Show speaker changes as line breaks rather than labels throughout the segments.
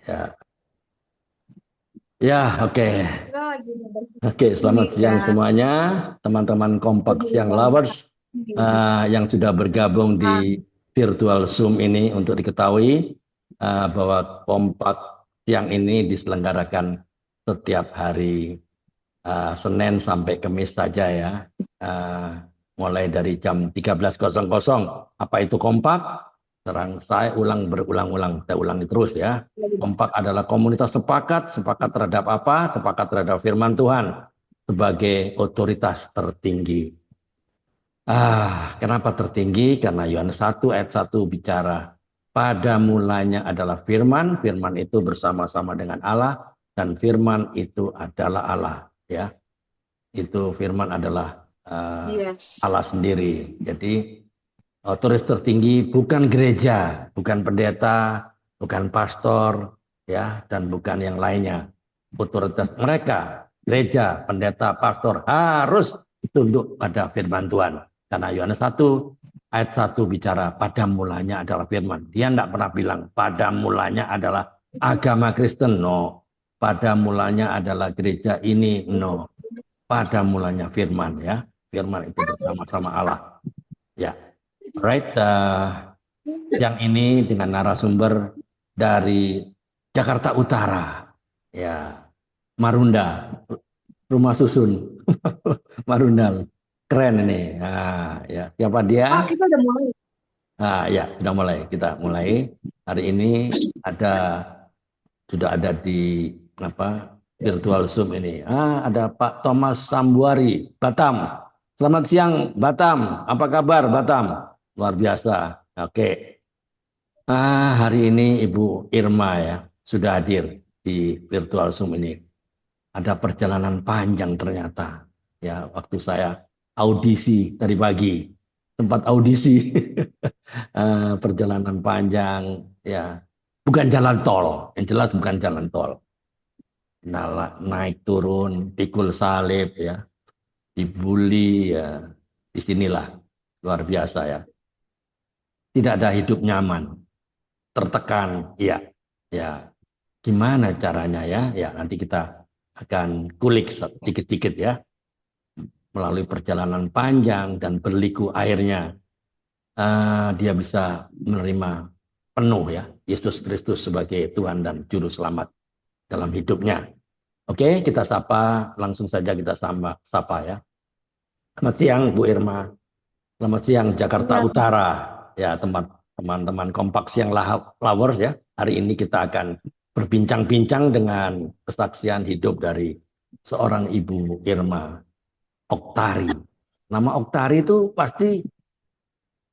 Ya, ya, oke.
Kita lagi
Oke,
ini
selamat siang
kan
semuanya, teman-teman Kompak Siang
bangsa.
Lovers yang sudah bergabung
Ah,
di virtual Zoom ini. Untuk diketahui bahwa Kompak Siang ini diselenggarakan setiap hari Senin sampai Kamis saja ya. Eh, Mulai dari jam 13.00. Apa itu kompak? Terang saya ulang berulang-ulang, saya ulangi terus ya. Kompak adalah komunitas sepakat, sepakat terhadap apa? Sepakat terhadap firman Tuhan sebagai otoritas tertinggi. Kenapa tertinggi? Karena Yohanes 1 ayat 1 bicara, pada mulanya adalah firman, firman itu bersama-sama dengan Allah, dan firman itu adalah Allah. Ya, itu firman adalah Allah
yes.
sendiri. Jadi otoritas tertinggi bukan gereja, bukan pendeta, bukan pastor, ya, dan bukan yang lainnya. Otoritas mereka, gereja, pendeta, pastor harus tunduk pada firman Tuhan. Karena Yohanes 1 ayat 1 bicara pada mulanya adalah firman. Dia tidak pernah bilang pada mulanya adalah agama Kristen, no. Pada mulanya adalah gereja ini, no. Pada mulanya firman, ya. Firman itu bersama-sama Allah. Ya, right. Yang ini dengan narasumber dari Jakarta Utara, ya, Marunda, rumah susun, Marunda, keren ini. Ya, siapa
Ah,
dia?
kita udah mulai.
Ya, sudah mulai. Kita mulai. Hari ini ada sudah ada di apa virtual Zoom ini. Ada Pak Thomas Sambuari, Batam. Selamat siang, Batam. Apa kabar, Batam? Luar biasa. Oke. Hari ini Ibu Irma ya sudah hadir di virtual Zoom ini. Ada perjalanan panjang ternyata. Ya, waktu saya audisi tadi pagi, tempat audisi. Perjalanan panjang, ya. Bukan jalan tol, yang jelas bukan jalan tol. Naik turun, pikul salib ya, dibully ya. Disinilah luar biasa ya. Tidak ada hidup nyaman, tertekan, ya. Ya, gimana caranya ya? Ya, nanti kita akan kulik sedikit-sedikit ya, melalui perjalanan panjang dan berliku airnya. Dia bisa menerima penuh ya Yesus Kristus sebagai Tuhan dan Juru Selamat dalam hidupnya. Oke, kita sapa, langsung saja kita sapa ya. Selamat siang Bu Irma, selamat siang Jakarta
Ya,
Utara. Ya, teman-teman Kompak Siang Lovers ya. Hari ini kita akan berbincang-bincang dengan kesaksian hidup dari seorang Ibu Irma Oktari. Nama Oktari itu pasti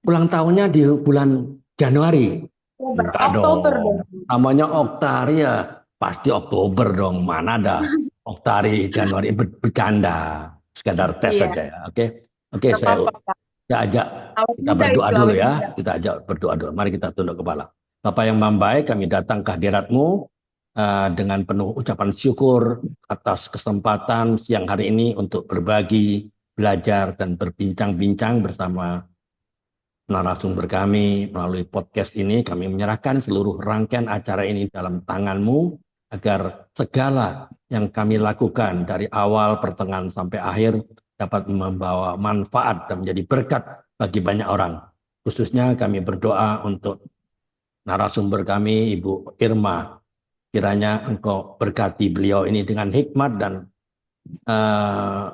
ulang tahunnya di bulan Januari.
Oktober.
Enggak
Oktober
dong.
dong.
Namanya Oktari ya pasti Oktober dong. Mana ada Oktari Januari, bercanda. Sekadar tes
Iya,
saja ya. Oke. Oke,
nggak apa-apa, Kak.
saya ajak
Awet
kita
muda
berdoa
itu,
dulu
awet
ya.
muda.
Kita ajak berdoa dulu. Mari kita tunduk kepala. Bapak yang membaik, kami datang ke hadirat-Mu dengan penuh ucapan syukur atas kesempatan siang hari ini untuk berbagi, belajar, dan berbincang-bincang bersama narasumber kami melalui podcast ini. Kami menyerahkan seluruh rangkaian acara ini dalam tangan-Mu agar segala yang kami lakukan dari awal, pertengahan, sampai akhir dapat membawa manfaat dan menjadi berkat bagi banyak orang. Khususnya kami berdoa untuk narasumber kami, Ibu Irma. Kiranya Engkau berkati beliau ini dengan hikmat dan eh,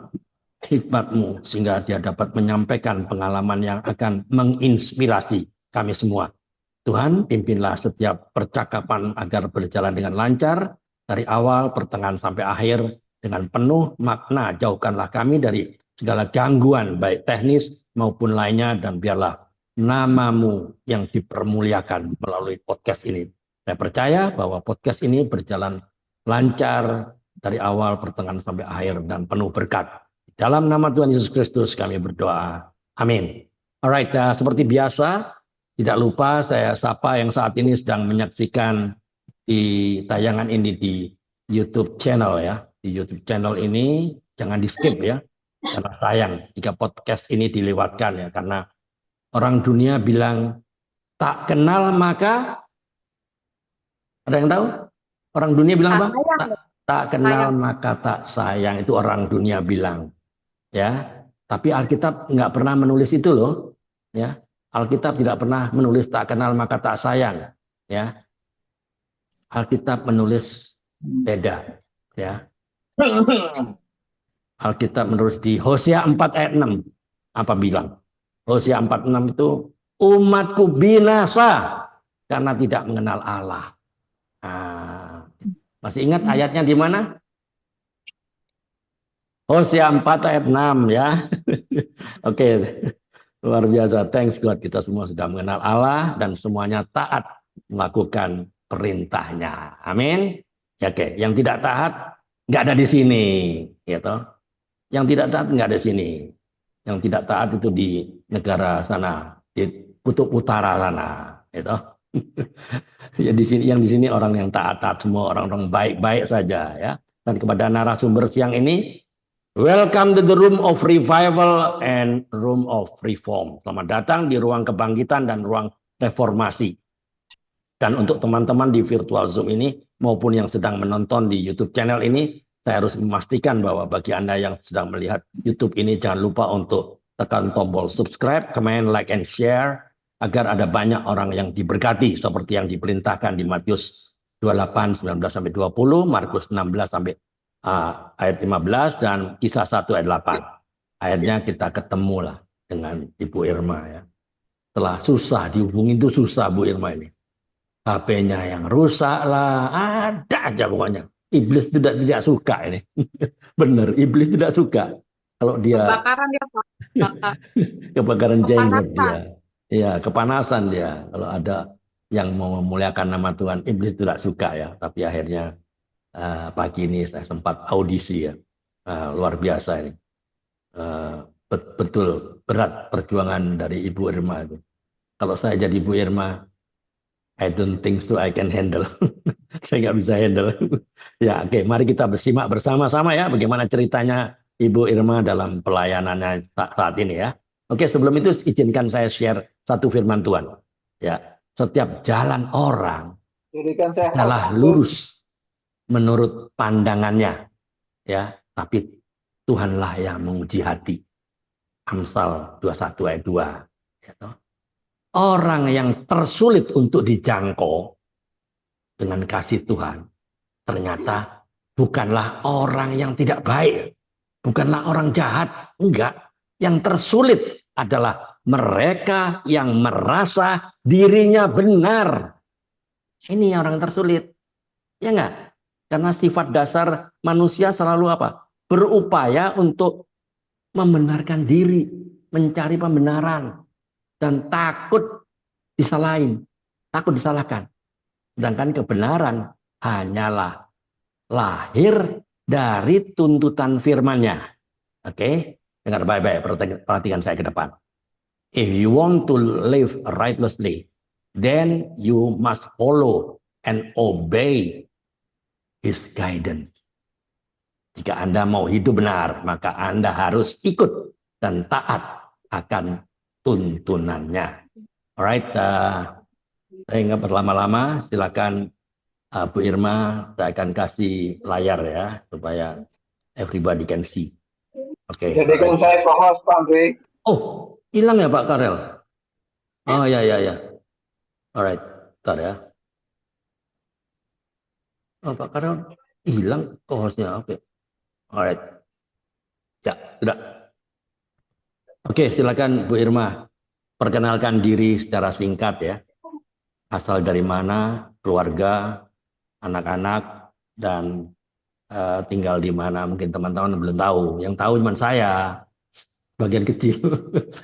hikmat-Mu sehingga dia dapat menyampaikan pengalaman yang akan menginspirasi kami semua. Tuhan, pimpinlah setiap percakapan agar berjalan dengan lancar dari awal, pertengahan sampai akhir dengan penuh makna. Jauhkanlah kami dari segala gangguan baik teknis maupun lainnya dan biarlah nama-Mu yang dipermuliakan melalui podcast ini. Saya percaya bahwa podcast ini berjalan lancar dari awal, pertengahan sampai akhir dan penuh berkat. Dalam nama Tuhan Yesus Kristus kami berdoa. Amin. Alright, seperti biasa, tidak lupa saya sapa yang saat ini sedang menyaksikan di tayangan ini di YouTube channel ya. Di YouTube channel ini jangan di skip ya. Karena sayang jika podcast ini dilewatkan ya. Karena orang dunia bilang tak kenal maka ada yang tahu? Orang dunia bilang apa?
sayang,
Tak kenal
sayang.
maka tak sayang. Itu orang dunia bilang. Ya, tapi Alkitab nggak pernah menulis itu loh. Ya, Alkitab tidak pernah menulis tak kenal maka tak sayang. Ya, Alkitab menulis beda. Ya, Alkitab menulis di Hosea 4 ayat 6. Apa bilang? Hosea 4:6 itu umatku binasa karena tidak mengenal Allah. Ah, masih ingat ayatnya di mana? Hosea 4 ayat 6 ya. Oke, luar biasa. Thanks God kita semua sudah mengenal Allah dan semuanya taat melakukan perintahnya. Amin. Ya, oke, yang tidak taat nggak ada di sini, gitu. Yang tidak taat nggak ada di sini. Yang tidak taat itu di negara sana, di kutub utara sana, gitu. Ya di sini yang di sini orang yang taat-taat semua, orang-orang baik-baik saja ya. Dan kepada narasumber siang ini, welcome to the room of revival and room of reform. Selamat datang di ruang kebangkitan dan ruang reformasi. Dan untuk teman-teman di virtual Zoom ini maupun yang sedang menonton di YouTube channel ini, saya harus memastikan bahwa bagi Anda yang sedang melihat YouTube ini jangan lupa untuk tekan tombol subscribe, comment, like, and share agar ada banyak orang yang diberkati seperti yang diperintahkan di Matius 28, 19 sampai 20, Markus 16 sampai ayat 15 dan Kisah 1 ayat 8. Akhirnya kita ketemu lah dengan Ibu Irma ya. Setelah susah dihubungi itu susah Bu Irma ini. HP-nya yang rusak lah, ada aja pokoknya. Iblis tidak suka ini. Bener, iblis tidak suka. Kalau dia
Kebakaran ya Pak.
kebakaran jenggot
Kepanasan.
dia. Iya, kepanasan dia. Kalau ada yang mau memuliakan nama Tuhan, iblis tidak suka ya. Tapi akhirnya pagi ini saya sempat audisi ya. Luar biasa ini. Betul berat perjuangan dari Ibu Irma itu. Kalau saya jadi Ibu Irma, I don't think so I can handle. Saya nggak bisa handle. Ya, oke. Mari kita bersimak bersama-sama ya bagaimana ceritanya Ibu Irma dalam pelayanannya saat ini ya. Oke, sebelum itu izinkan saya share satu firman Tuhan. Ya, setiap jalan orang
Dirikan sehat.
adalah lurus menurut pandangannya, ya. Tapi Tuhanlah yang menguji hati. Amsal 21 ayat 2. Ya, toh. Orang yang tersulit untuk dijangkau dengan kasih Tuhan ternyata bukanlah orang yang tidak baik, bukanlah orang jahat, enggak. Yang tersulit adalah mereka yang merasa dirinya benar. Ini orang tersulit, ya enggak? Karena sifat dasar manusia selalu apa? Berupaya untuk membenarkan diri, mencari pembenaran, dan takut disalahin, takut disalahkan. Sedangkan kebenaran hanyalah lahir dari tuntutan firman-Nya. Oke, dengar baik-baik, perhatikan saya ke depan. If you want to live righteously, then you must follow and obey His guidance. Jika Anda mau hidup benar, maka Anda harus ikut dan taat akan tuntunannya. Alright, saya nggak berlama-lama, silakan Bu Irma, saya akan kasih layar ya, supaya everybody can see. Oke.
Jadikan saya co-host, Pak Andre.
Oh, hilang ya Pak Karel? Oh ya ya ya. Alright, bentar ya. Oh Pak Karel hilang co-hostnya. Oke. Alright. Ya, sudah. Oke, silakan Bu Irma. Perkenalkan diri secara singkat ya. Asal dari mana, keluarga, anak-anak, dan tinggal di mana. Mungkin teman-teman belum tahu. Yang tahu cuma saya, bagian kecil.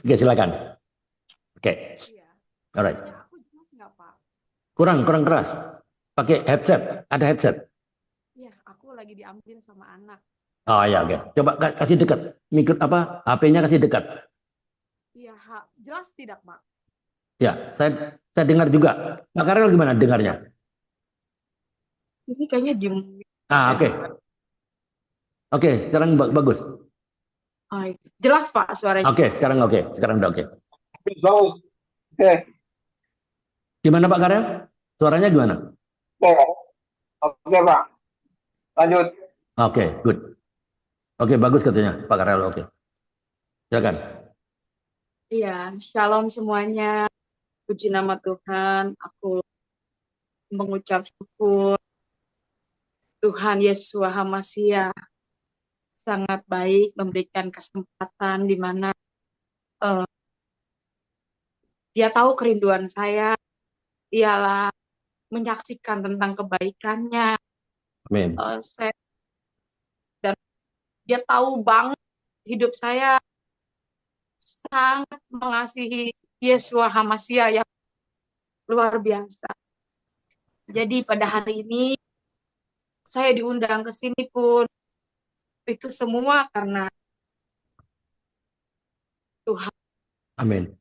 Oke, silakan. Oke,
Iya.
alright.
Ya, aku jelas nggak Pak?
Kurang keras. Pakai headset, ada headset.
Iya, aku lagi diambil sama anak.
Oh ya, oke. Coba kasih dekat. Mikro apa? HP-nya kasih dekat.
Iya, jelas tidak Pak?
Ya, saya dengar juga. Pak Karel gimana dengarnya?
Ini kayaknya diem.
Oke. Oke, sekarang bagus.
Jelas Pak suaranya.
Oke, sekarang oke. Sekarang udah oke.
Bagus. Oke.
Gimana Pak Karel? Suaranya gimana?
Oke. Oke, Pak. Lanjut.
Oke, good. Oke, bagus katanya Pak Karel. Oke, silakan.
Iya, shalom semuanya. Puji nama Tuhan. Aku mengucap syukur Tuhan Yesus Hamasiah sangat baik memberikan kesempatan di mana eh, Dia tahu kerinduan saya. Ialah menyaksikan tentang kebaikannya.
Amin.
Saya dan Dia tahu banget hidup saya sangat mengasihi Yesus Hamasiah yang luar biasa. Jadi pada hari ini saya diundang ke sini pun itu semua karena Tuhan.
Amin.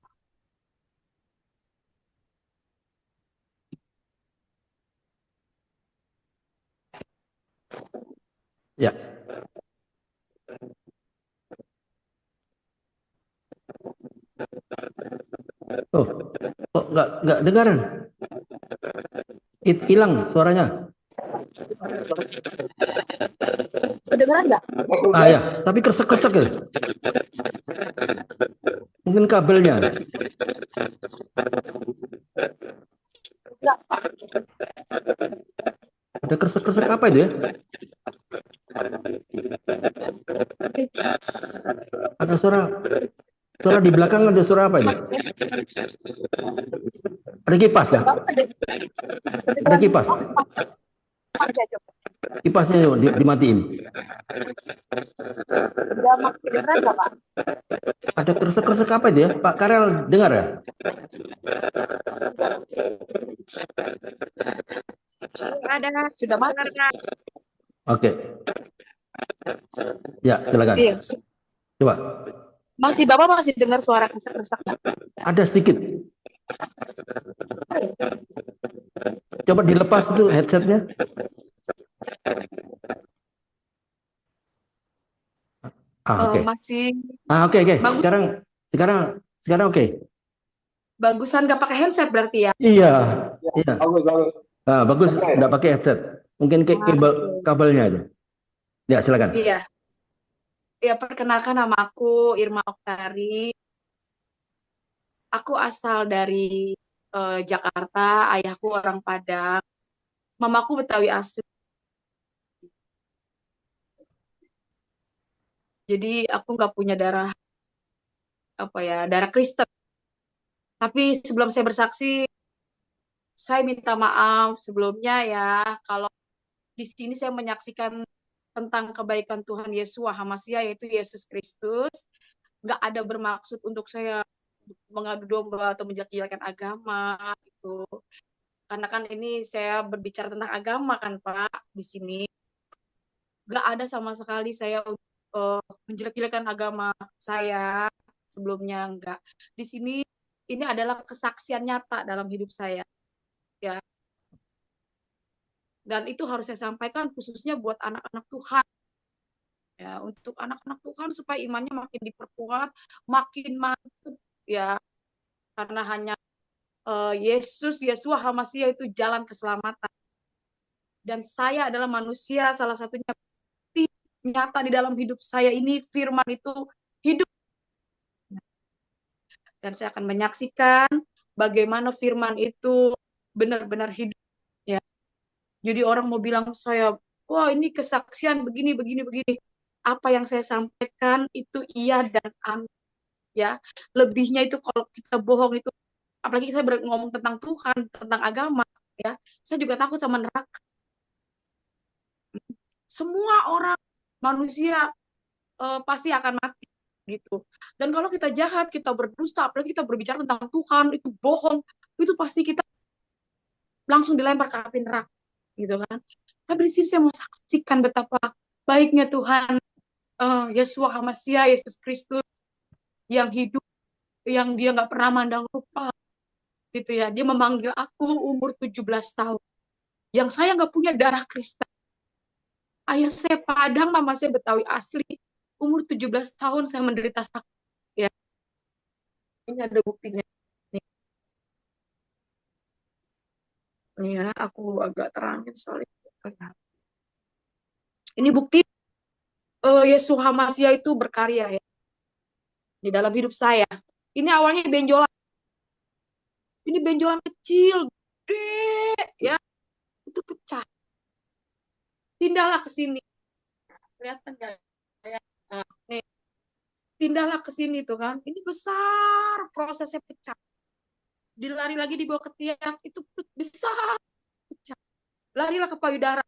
Ya. Oh, kok nggak dengaran? Hilang suaranya.
Kedengeran nggak?
Ah ya, tapi kresek-kresek ya. Mungkin kabelnya. Ada kresek-kresek apa itu ya? Ada suara di belakang, ada suara apa ini? Ada kipas ya? Ada kipas. Kipasnya yuk, dimatiin. Ada kresek-kresek apa itu ya? Pak Karel dengar ya?
Ada, sudah mati.
Oke. Ya, silakan.
Iya.
Coba.
Bapak masih dengar suara kresek-kresek?
Ada sedikit. Coba dilepas itu headsetnya. Oke.
Masih
Oke.
bagus.
Sekarang oke.
Bagusan nggak pakai handset berarti ya?
Iya.
Bagus.
Bagus, nggak pakai headset. Mungkin kabelnya itu. Ya, silakan.
Iya. Ya, perkenalkan nama aku Irma Oktari. Aku asal dari Jakarta, ayahku orang Padang, mamaku Betawi asli. Jadi aku nggak punya darah Kristen. Tapi sebelum saya bersaksi, saya minta maaf sebelumnya ya kalau di sini saya menyaksikan tentang kebaikan Tuhan Yesus Hamasiah, yaitu Yesus Kristus. Nggak ada bermaksud untuk saya mengadu domba atau menjelek-jelekan agama gitu. Karena kan ini saya berbicara tentang agama kan Pak di sini. Nggak ada sama sekali saya menjelek-jelekan agama saya sebelumnya, enggak. Di sini ini adalah kesaksian nyata dalam hidup saya ya. Dan itu harus saya sampaikan khususnya buat anak-anak Tuhan. Ya, untuk anak-anak Tuhan supaya imannya makin diperkuat, makin mantap ya. Karena hanya Yesus Hamasiah itu jalan keselamatan. Dan saya adalah manusia, salah satunya nyata di dalam hidup saya ini firman itu hidup. Dan saya akan menyaksikan bagaimana firman itu benar-benar hidup ya. Jadi orang mau bilang saya, wah ini kesaksian begini. Apa yang saya sampaikan itu iya dan amin ya. Lebihnya itu kalau kita bohong itu, apalagi saya ngomong tentang Tuhan, tentang agama ya. Saya juga takut sama neraka. Semua orang manusia pasti akan mati gitu. Dan kalau kita jahat, kita berdusta, apalagi kita berbicara tentang Tuhan, itu bohong, itu pasti kita langsung dilempar ke api neraka gitu kan. Tapi di sini saya mau saksikan betapa baiknya Tuhan Yesus Hamasiah, Yesus Kristus yang hidup, yang dia nggak pernah mandang lupa gitu ya. Dia memanggil aku umur 17 tahun. Yang saya nggak punya darah Kristen. Ayah saya Padang, mama saya Betawi asli. Umur 17 tahun saya menderita sakit. Ya. Ini ada buktinya. Nih ya, aku agak terangin soalnya. Ini bukti Yeshua HaMasiah itu berkarya ya di dalam hidup saya. Ini awalnya benjolan, ini benjolan kecil, gede, ya itu pecah. Pindahlah ke sini, kelihatan nggak? Ya, nah, nih, pindahlah ke sini tuh kan, ini besar, prosesnya pecah. Dilari lagi dibawa ke tiang, itu besar, pecah. Larilah ke payudara,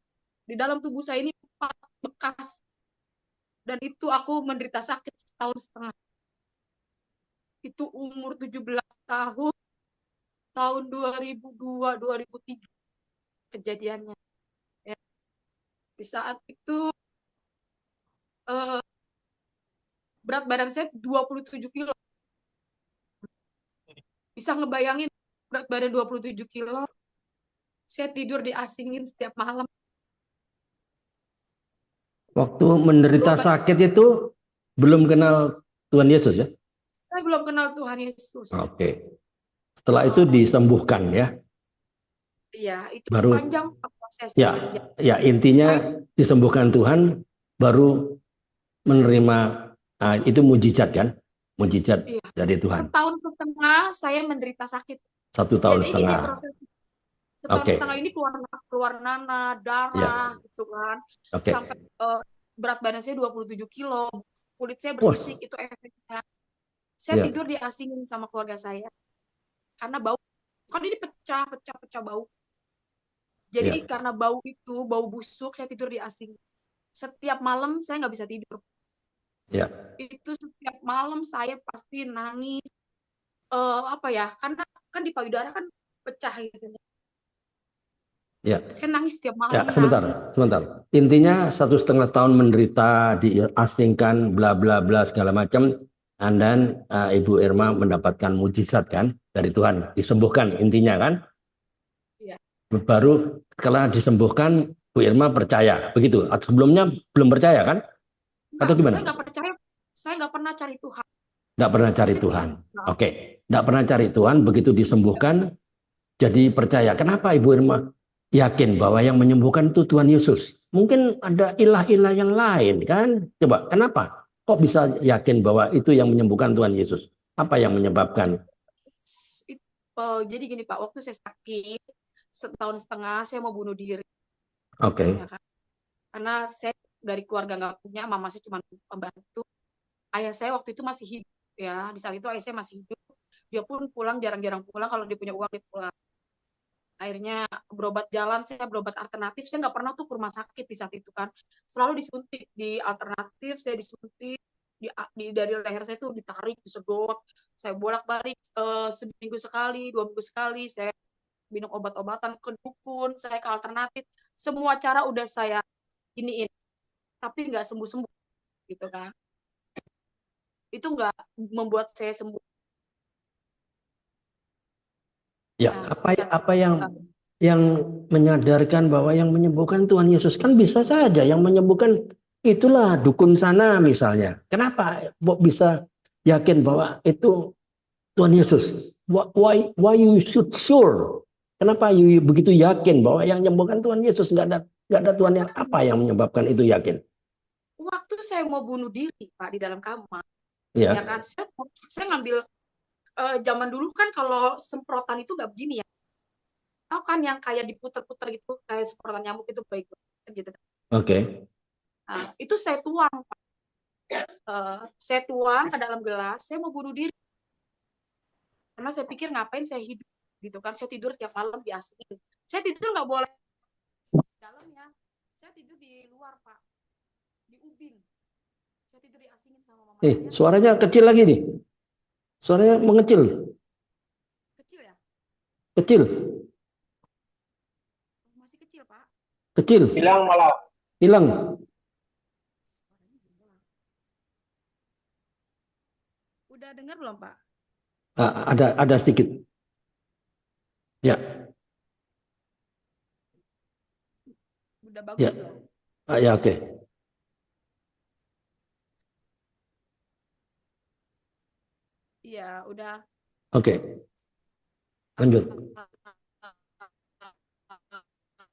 di dalam tubuh saya ini 4 bekas, dan itu aku menderita sakit setahun setengah. Itu umur 17 tahun, tahun 2002, 2003 kejadiannya. Ya. Di saat itu berat badan saya 27 kilo. Bisa ngebayangin berat badan 27 kilo, saya tidur diasingin setiap malam.
Waktu menderita sakit itu belum kenal Tuhan Yesus ya?
Saya belum kenal Tuhan Yesus.
Oke. Setelah itu disembuhkan ya?
Iya, itu
Baru
panjang prosesnya.
ya intinya disembuhkan Tuhan, baru menerima itu mujizat kan? Mujizat
Iya,
dari Tuhan.
setahun setengah saya menderita sakit.
1 tahun
Jadi ini
setengah.
proses setahun
Oke.
setengah ini keluar nanah, darah,
Ya.
gitu kan.
Oke.
Sampai berat badan saya 27 kilo, kulit saya
Wah.
bersisik, itu efeknya. Saya
Ya.
tidur diasingin sama keluarga saya. Karena bau. Kan ini pecah bau. Jadi
Ya.
karena bau itu, bau busuk, saya tidur diasingin. Setiap malam saya nggak bisa tidur.
Ya.
Itu setiap malam saya pasti nangis. Apa ya, karena kan di payudara kan pecah gitu.
Ya.
Saya nangis setiap
Ya,
malam,
sebentar. Intinya 1,5 tahun menderita, diasingkan, bla bla bla segala macam, dan Ibu Irma mendapatkan mujizat kan dari Tuhan, disembuhkan intinya kan.
Iya.
Baru setelah disembuhkan, Bu Irma percaya, begitu. Atau sebelumnya belum percaya kan? Atau gimana?
Saya nggak percaya, saya nggak pernah cari Tuhan.
Nggak pernah cari
Saya
Tuhan.
tidak.
Oke, nggak pernah cari Tuhan, begitu disembuhkan, jadi percaya. Kenapa Ibu Irma yakin bahwa yang menyembuhkan itu Tuhan Yesus? Mungkin ada ilah-ilah yang lain kan? Coba, kenapa? Kok bisa yakin bahwa itu yang menyembuhkan Tuhan Yesus? Apa yang menyebabkan?
Jadi gini Pak, waktu saya sakit setahun setengah, saya mau bunuh diri.
Oke.
Ya kan? Karena saya dari keluarga nggak punya, mama saya cuma pembantu. Ayah saya waktu itu masih hidup ya. Di saat itu ayah saya masih hidup. Dia pun pulang jarang-jarang pulang. Kalau dia punya uang dia pulang. Akhirnya berobat jalan, saya berobat alternatif. Saya nggak pernah tuh ke rumah sakit di saat itu kan. Selalu disuntik di alternatif, saya disuntik dari leher saya tuh ditarik, disedot. Saya bolak-balik seminggu sekali, 2 minggu sekali. Saya minum obat-obatan ke dukun, saya ke alternatif. Semua cara udah saya iniin, tapi nggak sembuh-sembuh gitu kan. Itu nggak membuat saya sembuh.
Ya,
Nah,
apa yang menyadarkan bahwa yang menyembuhkan Tuhan Yesus? Kan bisa saja yang menyembuhkan itulah dukun sana misalnya. Kenapa kok bisa yakin bahwa itu Tuhan Yesus? Why you should sure? Kenapa you begitu yakin bahwa yang menyembuhkan Tuhan Yesus? Nggak ada Tuhan yang apa yang menyebabkan itu yakin?
waktu saya mau bunuh diri Pak di dalam kamar,
Ya.
ya kan, saya ngambil zaman dulu kan kalau semprotan itu nggak begini ya, tahu kan yang kayak diputer-puter gitu, kayak semprotan nyamuk itu baik gitu.
Oke.
Nah, itu saya tuang Pak. Saya tuang ke dalam gelas, saya mau bunuh diri. Karena saya pikir ngapain saya hidup gitu kan, saya tidur tiap malam diasingin. Saya tidur nggak boleh di dalamnya, saya tidur di luar Pak, di ubin. Saya tidur diasingin sama mama saya.
Suaranya kecil lagi nih. Suaranya mengecil.
Kecil ya?
Kecil.
Masih kecil Pak.
Kecil.
Hilang malah.
Hilang.
Udah dengar belum Pak?
Ada sedikit. Ya.
Udah bagus
Ya.
belum?
Ya, oke.
Iya, udah.
Oke. Lanjut.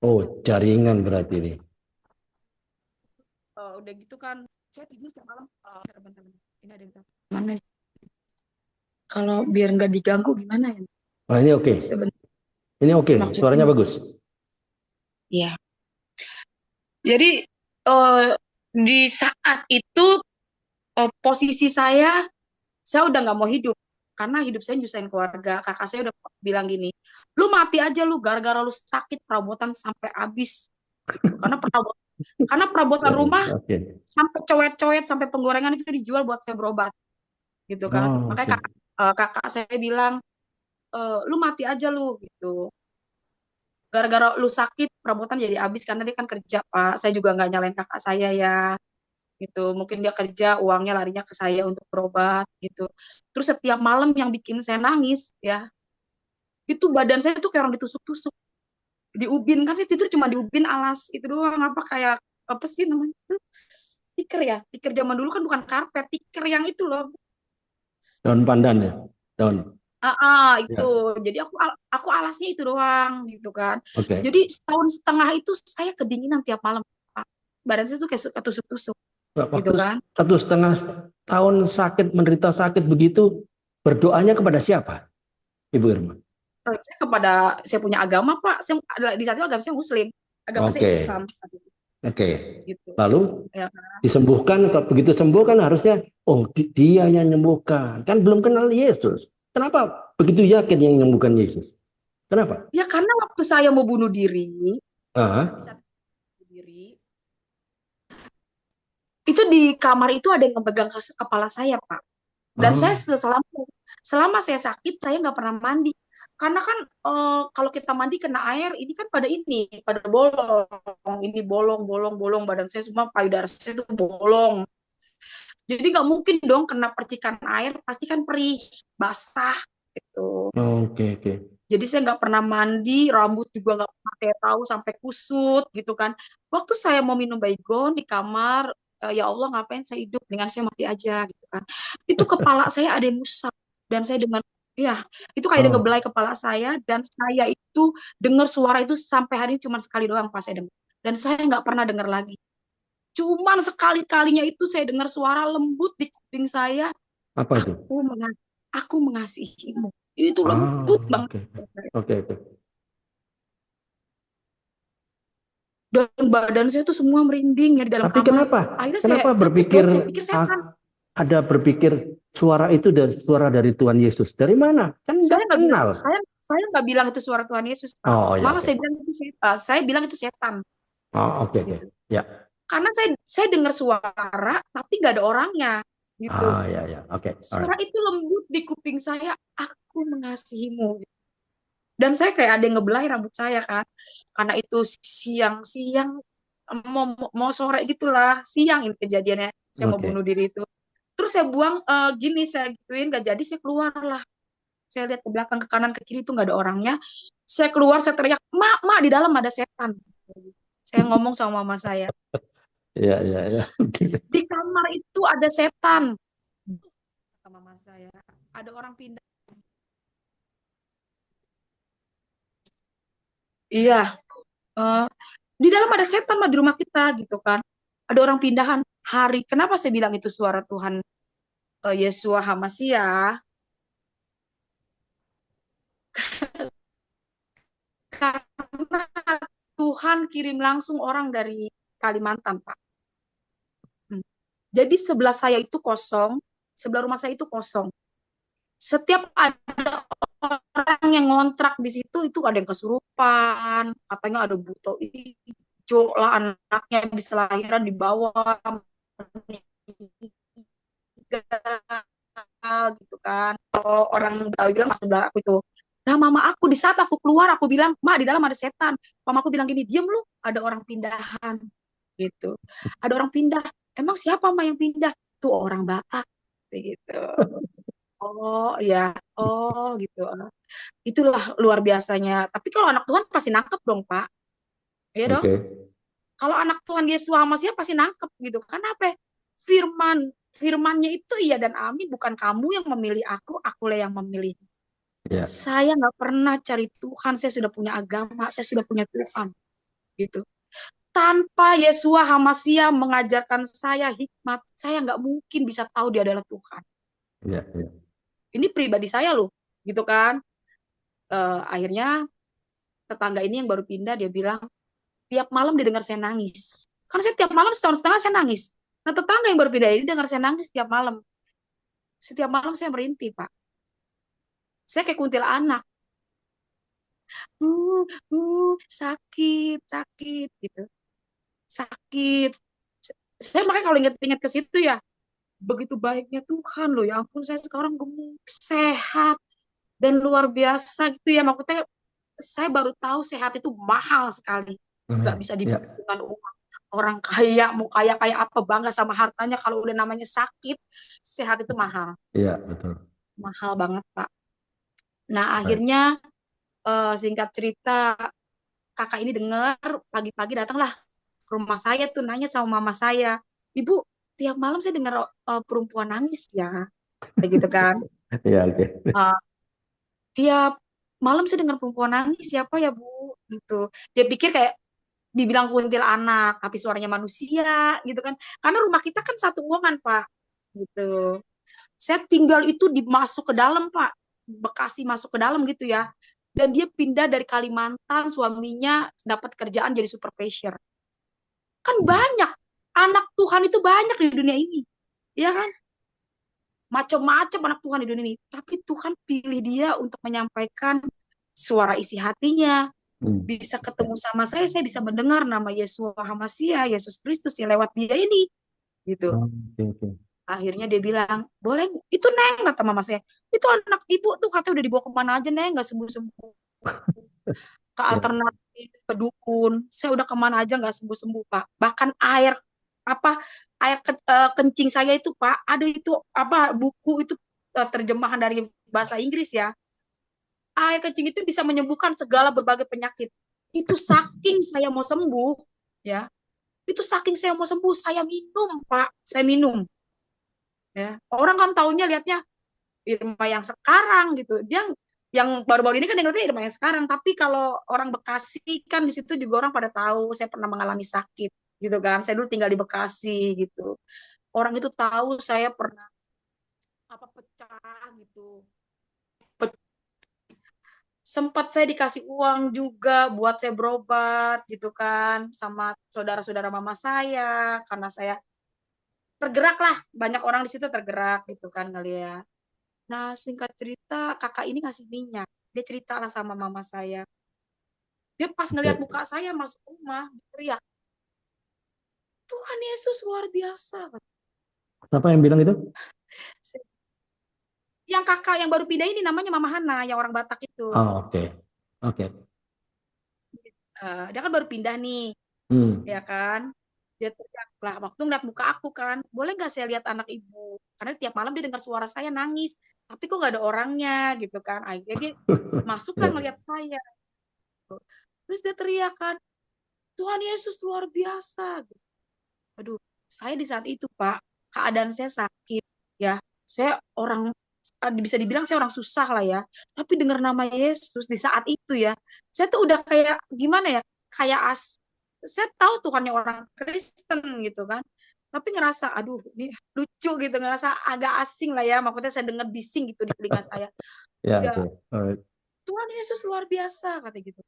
Oh, jaringan berarti ini.
udah gitu kan saya tidur setiap malam. Bentar, ini ada yang telepon. Mana? Kalau biar nggak diganggu gimana ya?
Oh, ini oke.
Sebentar,
Ini oke. Suaranya
maksudnya.
bagus.
Iya. Jadi di saat itu posisi saya udah nggak mau hidup karena hidup saya nyusahin keluarga. Kakak saya udah bilang gini, lu mati aja lu gara-gara lu sakit perabotan sampai habis gitu. Karena perabotan rumah
Oke.
sampai coet-coet sampai penggorengan itu dijual buat saya berobat gitu kan.
Oh,
Makanya
oke.
kakak saya bilang, lu mati aja lu gitu. Gara-gara lu sakit perabotan jadi habis karena dia kan kerja Pak. Saya juga nggak nyalain kakak saya ya gitu. Mungkin dia kerja uangnya larinya ke saya untuk berobat gitu. Terus setiap malam yang bikin saya nangis ya, itu badan saya tuh kayak orang ditusuk-tusuk. Diubin kan sih tidur cuma diubin alas itu doang, apa kayak apa sih namanya? Tikar ya. Tikar zaman dulu kan bukan karpet, tikar yang itu loh.
Daun pandan ya. Daun.
Itu.
Ya.
Jadi aku alasnya itu doang gitu kan.
Oke.
Jadi setahun setengah itu saya kedinginan tiap malam. Pak. Badan saya tuh kayak suka tusuk-tusuk gitu
Waktu
kan.
1,5 tahun sakit, menderita sakit begitu, berdoanya kepada siapa, Ibu Irma?
Saya kepada saya punya agama Pak. Saya di saat itu agama saya Muslim, agama saya
Oke.
Islam
Oke.
gitu.
Lalu
Ya.
disembuhkan, begitu sembuh kan harusnya, oh dia yang menyembuhkan. Kan belum kenal Yesus. Kenapa begitu yakin yang menyembuhkan Yesus? Kenapa?
Ya karena waktu saya mau bunuh diri,
Ah,
di saat bunuh diri, itu di kamar itu ada yang memegang kepala saya Pak. Dan saya
ah,
selama saya sakit saya nggak pernah mandi. Karena kan kalau kita mandi kena air, ini kan pada bolong. Ini bolong badan saya semua payudara saya itu bolong. Jadi nggak mungkin dong kena percikan air, pasti kan perih, basah gitu.
oke, oke.
Jadi saya nggak pernah mandi, rambut juga nggak pernah saya tahu sampai kusut gitu kan. Waktu saya mau minum baygon di kamar, ya Allah ngapain saya hidup, dengan saya mati aja gitu kan. Itu kepala saya ada yang rusak dan saya dengan ya itu kayak ada
Oh,
ngebelai kepala saya dan saya itu dengar suara itu sampai hari ini cuma sekali doang pas saya dengar dan saya nggak pernah dengar lagi. Cuman sekali-kalinya itu saya dengar suara lembut di kuping saya,
apa itu?
aku mengasihimu. Itu
Ah,
lembut banget.
oke, oke, oke.
Dan badan saya tuh semua merinding ya di dalam
Tapi
kamar.
kenapa?
Akhirnya saya
Kenapa
takut
berpikir
dong, saya pikir setan.
ada berpikir suara itu dari suara dari Tuhan Yesus? Dari mana? Kan
Saya
nggak
nggak bilang,
kenal.
saya nggak bilang itu suara Tuhan Yesus, Pak.
Oh ya,
Malah
oke.
saya bilang itu setan,
Oh, oke, oke.
gitu.
Ya.
Karena saya dengar suara, tapi nggak ada orangnya, gitu.
Ah, ya, ya. Oke.
Suara
Alright.
itu lembut di kuping saya, aku mengasihimu. Dan saya kayak ada yang ngebelai rambut saya kan, karena itu siang-siang mau sore gitulah, siang ini kejadiannya. Saya mau
Oke.
bunuh diri itu. Terus saya buang gini, saya gituin gak jadi, saya keluar lah. Saya lihat ke belakang, ke kanan, ke kiri itu nggak ada orangnya. Saya keluar, saya teriak, mak di dalam ada setan. Saya ngomong sama mama saya,
Ya, ya, ya. Oke.
di kamar itu ada setan. Kata mama saya, ada orang pindah. Iya, eh, di dalam ada setan mah di rumah kita gitu kan. Ada orang pindahan hari. Kenapa saya bilang itu suara Tuhan Yesua Hamasia? Karena Tuhan kirim langsung orang dari Kalimantan, Pak. Jadi sebelah saya itu kosong, sebelah rumah saya itu kosong. Setiap ada orang yang ngontrak di situ, itu ada yang kesurupan, katanya ada buto hijau lah, anaknya bisa lahiran di bawah, gitu kan. Kalau orang Betawi bilang pas sebelah aku itu. Nah, mama aku di saat aku keluar, aku bilang, "Ma, di dalam ada setan." Mama aku bilang gini, "Diam lu, ada orang pindahan." Gitu. Ada orang pindah. Emang siapa Ma yang pindah? Tuh orang Batak gitu. Oh, ya. Oh, gitu. Itulah luar biasanya. Tapi kalau anak Tuhan pasti nangkep dong, Pak. Iya dong.
Oke.
Kalau anak Tuhan Yesus Masih pasti nangkep gitu. Kenapa? Firmannya itu iya dan amin, bukan kamu yang memilih aku yang memilih.
Ya.
Saya nggak pernah cari Tuhan, saya sudah punya agama, saya sudah punya Tuhan gitu. Tanpa Yesua HaMasyiah mengajarkan saya hikmat, saya nggak mungkin bisa tahu dia adalah Tuhan.
Ya, ya.
Ini pribadi saya loh, gitu kan. Akhirnya tetangga ini yang baru pindah, dia bilang, tiap malam didengar saya nangis. Karena saya tiap malam setahun setengah saya nangis. Nah tetangga yang baru pindah ini dengar saya nangis tiap malam. Setiap malam saya merintih, Pak. Saya kayak kuntilanak. Sakit, sakit, gitu. Sakit. Saya makanya kalau inget-inget ke situ ya, begitu baiknya Tuhan loh. Ya ampun, saya sekarang gemuk, sehat, dan luar biasa gitu ya. Maksudnya saya baru tahu sehat itu mahal sekali. Nggak
Amin.
bisa
Ya,
dibeli dengan uang. Orang kaya, mau kaya kayak apa, bangga sama hartanya. Kalau udah namanya sakit, sehat itu mahal.
ya, betul.
Mahal banget, Pak. Nah,
Baik.
akhirnya singkat cerita, kakak ini dengar, pagi-pagi datanglah ke rumah saya tuh, nanya sama mama saya, Ibu, tiap malam saya dengar perempuan nangis ya. Kayak gitu kan.
Ya, oke.
Uh, Tiap malam saya dengar perempuan nangis, siapa ya Bu? Gitu. Dia pikir kayak dibilang kuntilanak, tapi suaranya manusia gitu kan. Karena rumah kita kan satu ruangan, Pak. Gitu. Saya tinggal itu dimasuk ke dalam, Pak. Bekasi masuk ke dalam gitu ya. Dan dia pindah dari Kalimantan, suaminya dapat kerjaan jadi supervisor. Kan banyak. Anak Tuhan itu banyak di dunia ini. Ya kan? Macam-macam anak Tuhan di dunia ini. Tapi Tuhan pilih dia untuk menyampaikan suara isi hatinya.
Hmm.
Bisa ketemu sama saya bisa mendengar nama Yesus HaMasyiah, Yesus Kristus yang lewat dia ini. Gitu.
Oke, oke.
Akhirnya dia bilang, boleh, itu Neng, kata mama saya. Itu anak ibu tuh katanya udah dibawa kemana aja, Neng, nggak sembuh-sembuh. Ke
Ya,
alternatif, ke dukun. Saya udah kemana aja nggak sembuh-sembuh, Pak. Bahkan kencing saya itu, Pak, ada itu buku itu terjemahan dari bahasa Inggris ya. Air kencing itu bisa menyembuhkan segala berbagai penyakit. Itu saking saya mau sembuh, ya. Itu saking saya mau sembuh, saya minum, Pak. Saya minum. Ya. Orang kan taunya lihatnya Irma yang sekarang gitu. Dia yang baru-baru ini kan dengarnya Irma yang sekarang, tapi kalau orang Bekasi kan di situ juga orang pada tahu saya pernah mengalami sakit gitu kan. Saya dulu tinggal di Bekasi gitu. Orang itu tahu saya pernah pecah gitu. Sempat saya dikasih uang juga buat saya berobat gitu kan sama saudara-saudara mama saya karena saya tergerak lah, banyak orang di situ tergerak gitu kan ngeliat. Nah, singkat cerita, kakak ini ngasih minyak. Dia cerita lah sama mama saya. Dia pas ngeliat
oke.
muka saya masuk rumah, dia teriak, Tuhan Yesus luar biasa.
Siapa yang bilang itu?
Yang kakak yang baru pindah ini namanya Mama Hana, yang orang Batak itu.
Oh, oke. Oke.
Dia kan baru pindah nih,
Hmm.
ya kan? Dia teriak lah, waktu ngeliat muka aku kan, boleh nggak saya lihat anak ibu? Karena tiap malam dia dengar suara saya nangis, tapi kok nggak ada orangnya gitu kan. Akhirnya dia masuklah
Ya.
ngeliat saya. Terus dia teriak kan, Tuhan Yesus luar biasa. Aduh, saya di saat itu, Pak, keadaan saya sakit, ya. Saya orang, bisa dibilang saya orang susah lah ya. Tapi dengar nama Yesus di saat itu ya, saya tuh udah kayak, gimana ya, kayak saya tahu Tuhannya orang Kristen gitu kan. Tapi ngerasa, aduh, ini lucu gitu, ngerasa agak asing lah ya. Maksudnya saya dengar bising gitu di telinga saya.
Ya,
Ya,
oke. Alright.
Tuhan Yesus luar biasa, kata gitu.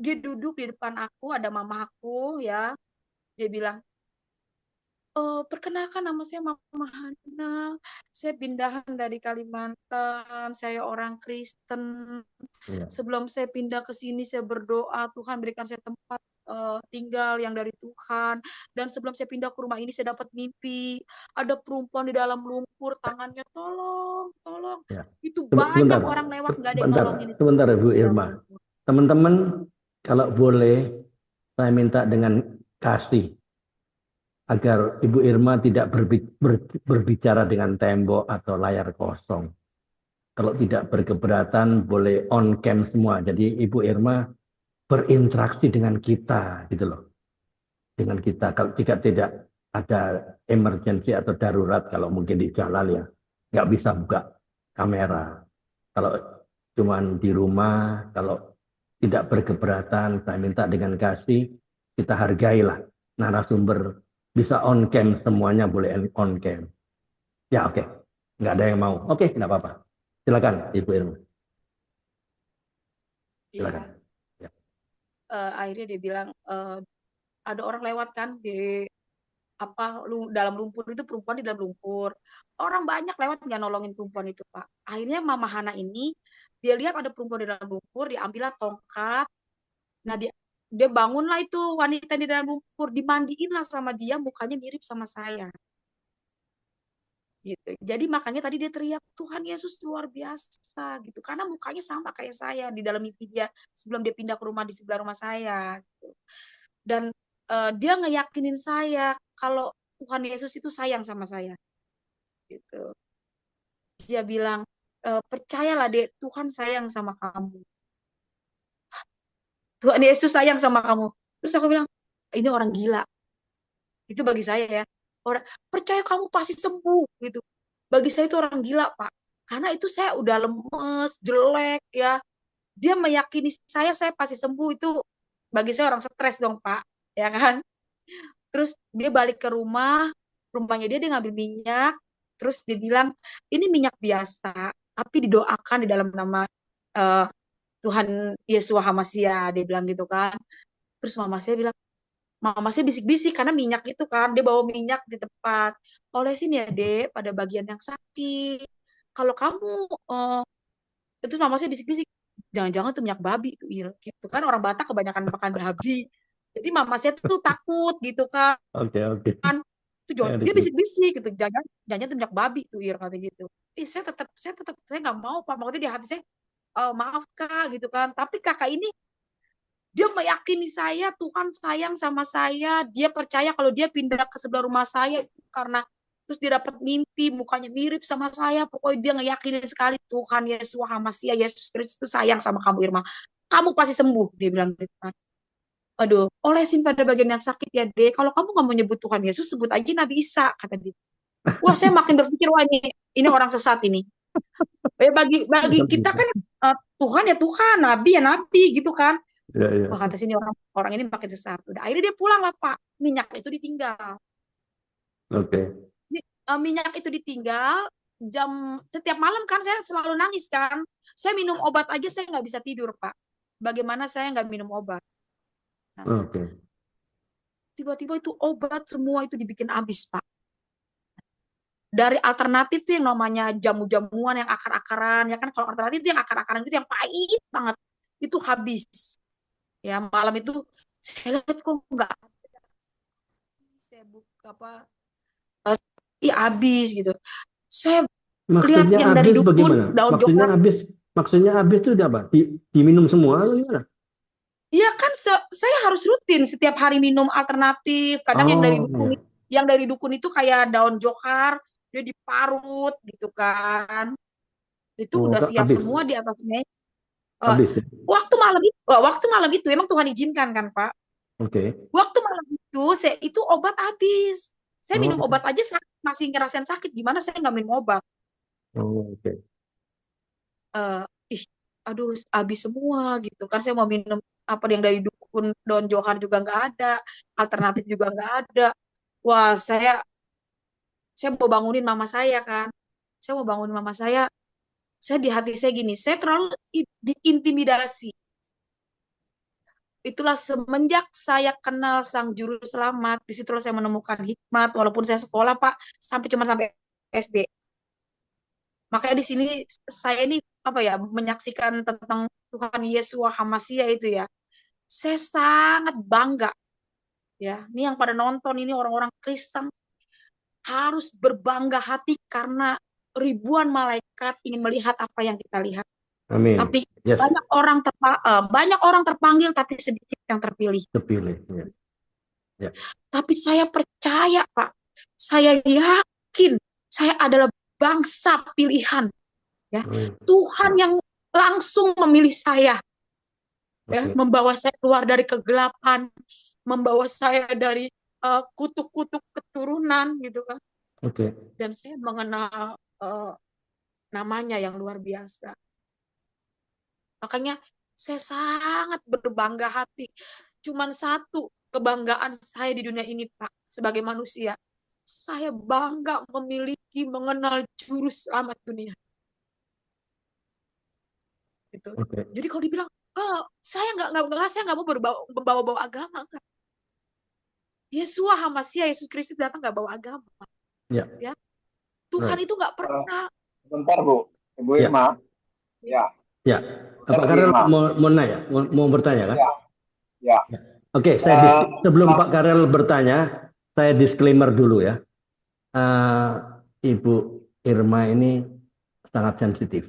Dia duduk di depan aku, ada mama aku ya. Dia bilang, perkenalkan nama saya Mama Hana. Saya pindahan dari Kalimantan. Saya orang Kristen.
Ya.
Sebelum saya pindah ke sini, saya berdoa Tuhan berikan saya tempat tinggal yang dari Tuhan. Dan sebelum saya pindah ke rumah ini, saya dapat mimpi ada perempuan di dalam lumpur, tangannya tolong, tolong.
Ya.
Itu
Sebentar,
banyak orang lewat, nggak ada yang
sebentar,
nolongin itu.
sebentar, Bu
Ya
Irma.
ampun.
Teman-teman, kalau boleh, saya minta dengan kasih agar Ibu Irma tidak berbicara dengan tembok atau layar kosong. Kalau tidak berkeberatan, boleh on cam semua. Jadi Ibu Irma berinteraksi dengan kita, gitu loh. Dengan kita, kalau jika tidak ada emergency atau darurat, kalau mungkin di jalan ya, nggak bisa buka kamera. Kalau cuman di rumah, kalau tidak berkeberatan, saya minta dengan kasih kita hargailah narasumber bisa on cam, semuanya boleh on cam. Ya oke, nggak ada yang mau. Oke, nggak apa-apa. Silakan Ibu Irma, silakan.
Iya,
Ya.
akhirnya dia bilang ada orang lewat kan di dalam lumpur itu, perempuan di dalam lumpur. Orang banyak lewat nggak nolongin perempuan itu, Pak. Akhirnya Mama Hana ini dia lihat ada perempuan di dalam lumpur, diambillah tongkat. Nah, dia bangunlah itu wanita di dalam lumpur, dimandiin lah sama dia, mukanya mirip sama saya. Gitu. Jadi makanya tadi dia teriak, Tuhan Yesus luar biasa gitu. Karena mukanya sama kayak saya di dalam mimpi dia sebelum dia pindah ke rumah di sebelah rumah saya gitu. Dan dia ngeyakinin saya kalau Tuhan Yesus itu sayang sama saya gitu. Dia bilang, percayalah dek, Tuhan sayang sama kamu. Tuhan Yesus sayang sama kamu. Terus aku bilang, ini orang gila. Itu bagi saya ya. Orang percaya kamu pasti sembuh gitu. Bagi saya itu orang gila, Pak. Karena itu saya udah lemes, jelek ya. Dia meyakini saya pasti sembuh, itu bagi saya orang stres dong, Pak. Ya kan? Terus dia balik ke rumahnya dia ngambil minyak, terus dia bilang, ini minyak biasa, tapi didoakan di dalam nama uh, Tuhan Yesus Hamasia, dia bilang gitu kan. Terus mama saya bisik-bisik karena minyak itu kan, dia bawa minyak di tempat, olesin ya dek pada bagian yang sakit. Kalau kamu itu mama saya bisik-bisik, jangan-jangan tuh minyak babi itu Il, gitu kan, orang Batak kebanyakan makan babi. Jadi mama saya tuh takut gitu kan.
Oke, oke.
Tuh dia
Oke.
bisik-bisik gitu, jangan tuh minyak babi tuh Ir kata gitu. Saya nggak mau Pak, maksudnya di hati saya, maaf Kak gitu kan, tapi kakak ini dia meyakini saya Tuhan sayang sama saya, dia percaya kalau dia pindah ke sebelah rumah saya karena terus dia dapat mimpi mukanya mirip sama saya, pokoknya dia ngeyakinin sekali Tuhan Yesus Hamasia, Yesus Kristus itu sayang sama kamu Irma, kamu pasti sembuh, dia bilang gitu kan. Aduh, olesin pada bagian yang sakit ya deh. Kalau kamu nggak mau nyebut Tuhan Yesus, sebut aja Nabi Isa, kata dia. Wah, saya makin berpikir, wah ini orang sesat ini. Bagi kita kan Tuhan ya Tuhan, Nabi ya Nabi gitu kan.
Ya, ya.
Wah, kata sini orang ini makin sesat. Udah akhirnya dia pulang lah Pak. Minyak itu ditinggal.
Oke.
Minyak itu ditinggal setiap malam kan saya selalu nangis kan. Saya minum obat aja saya nggak bisa tidur Pak. Bagaimana saya nggak minum obat? Nah,
Oke.
tiba-tiba itu obat semua itu dibikin habis Pak. Dari alternatif tuh yang namanya jamu-jamuan yang akar-akaran ya kan, kalau alternatif tuh yang akar-akaran itu yang pahit banget itu habis ya. Malam itu saya lihat kok nggak, saya buka apa, iya habis gitu. Saya lihat
Maksudnya
yang dari
habis
dukun
bagaimana?
daun
Maksudnya
jokar.
habis, maksudnya habis itu apa? Diminum semua atau gimana?
Iya kan saya harus rutin setiap hari minum alternatif. Kadang
Oh, iya.
yang dari dukun itu kayak daun jokar, dia diparut gitu kan. Itu
Oh,
udah siap
habis.
semua di atasnya. Eh,
Habis ya.
waktu malam itu emang Tuhan izinkan kan Pak.
Oke.
Waktu malam itu itu obat habis. Saya minum
Oh,
obat aja masih ngerasain sakit. Gimana saya nggak minum obat?
oh, oke.
Eh, ih, aduh, habis semua gitu kan. Saya mau minum apa yang dari dukun daun johar juga nggak ada, alternatif juga nggak ada. Wah, saya mau bangunin mama saya kan. Saya mau bangunin mama saya di hati saya gini, saya terlalu diintimidasi. Itulah semenjak saya kenal Sang Juru Selamat, disitulah saya menemukan hikmat, walaupun saya sekolah, Pak, sampai SD. Makanya di sini saya ini apa ya, menyaksikan tentang Tuhan Yesus Hamasia itu ya. Saya sangat bangga ya. Ini yang pada nonton ini orang-orang Kristen harus berbangga hati karena ribuan malaikat ingin melihat apa yang kita lihat.
Amin.
Tapi
Yes,
banyak orang terpanggil tapi sedikit yang terpilih.
terpilih. Ya. Ya.
Tapi saya percaya, Pak. Saya yakin saya adalah bangsa pilihan. Ya,
Amin.
Tuhan yang langsung memilih saya, ya,
Oke.
membawa saya keluar dari kegelapan, membawa saya dari kutuk-kutuk keturunan, gitu kan.
Oke.
Dan saya mengenal namanya yang luar biasa. Makanya saya sangat berbangga hati. Cuman satu kebanggaan saya di dunia ini, Pak, sebagai manusia. Saya bangga mengenal juru selamat dunia. Gitu.
Oke.
Jadi kalau dibilang, oh, saya nggak mau bawa agama, enggak. Yesus Hamasia, Yesus Kristus datang nggak bawa agama.
Ya.
Ya. Tuhan
Right.
itu nggak pernah.
Bentar Bu, Ibu
Ya.
Irma. Ya.
Ya. Pak Karel mau nanya, mau bertanya kan?
Ya.
Oke, sebelum Pak Karel bertanya, saya disclaimer dulu ya. Ibu Irma ini sangat sensitif.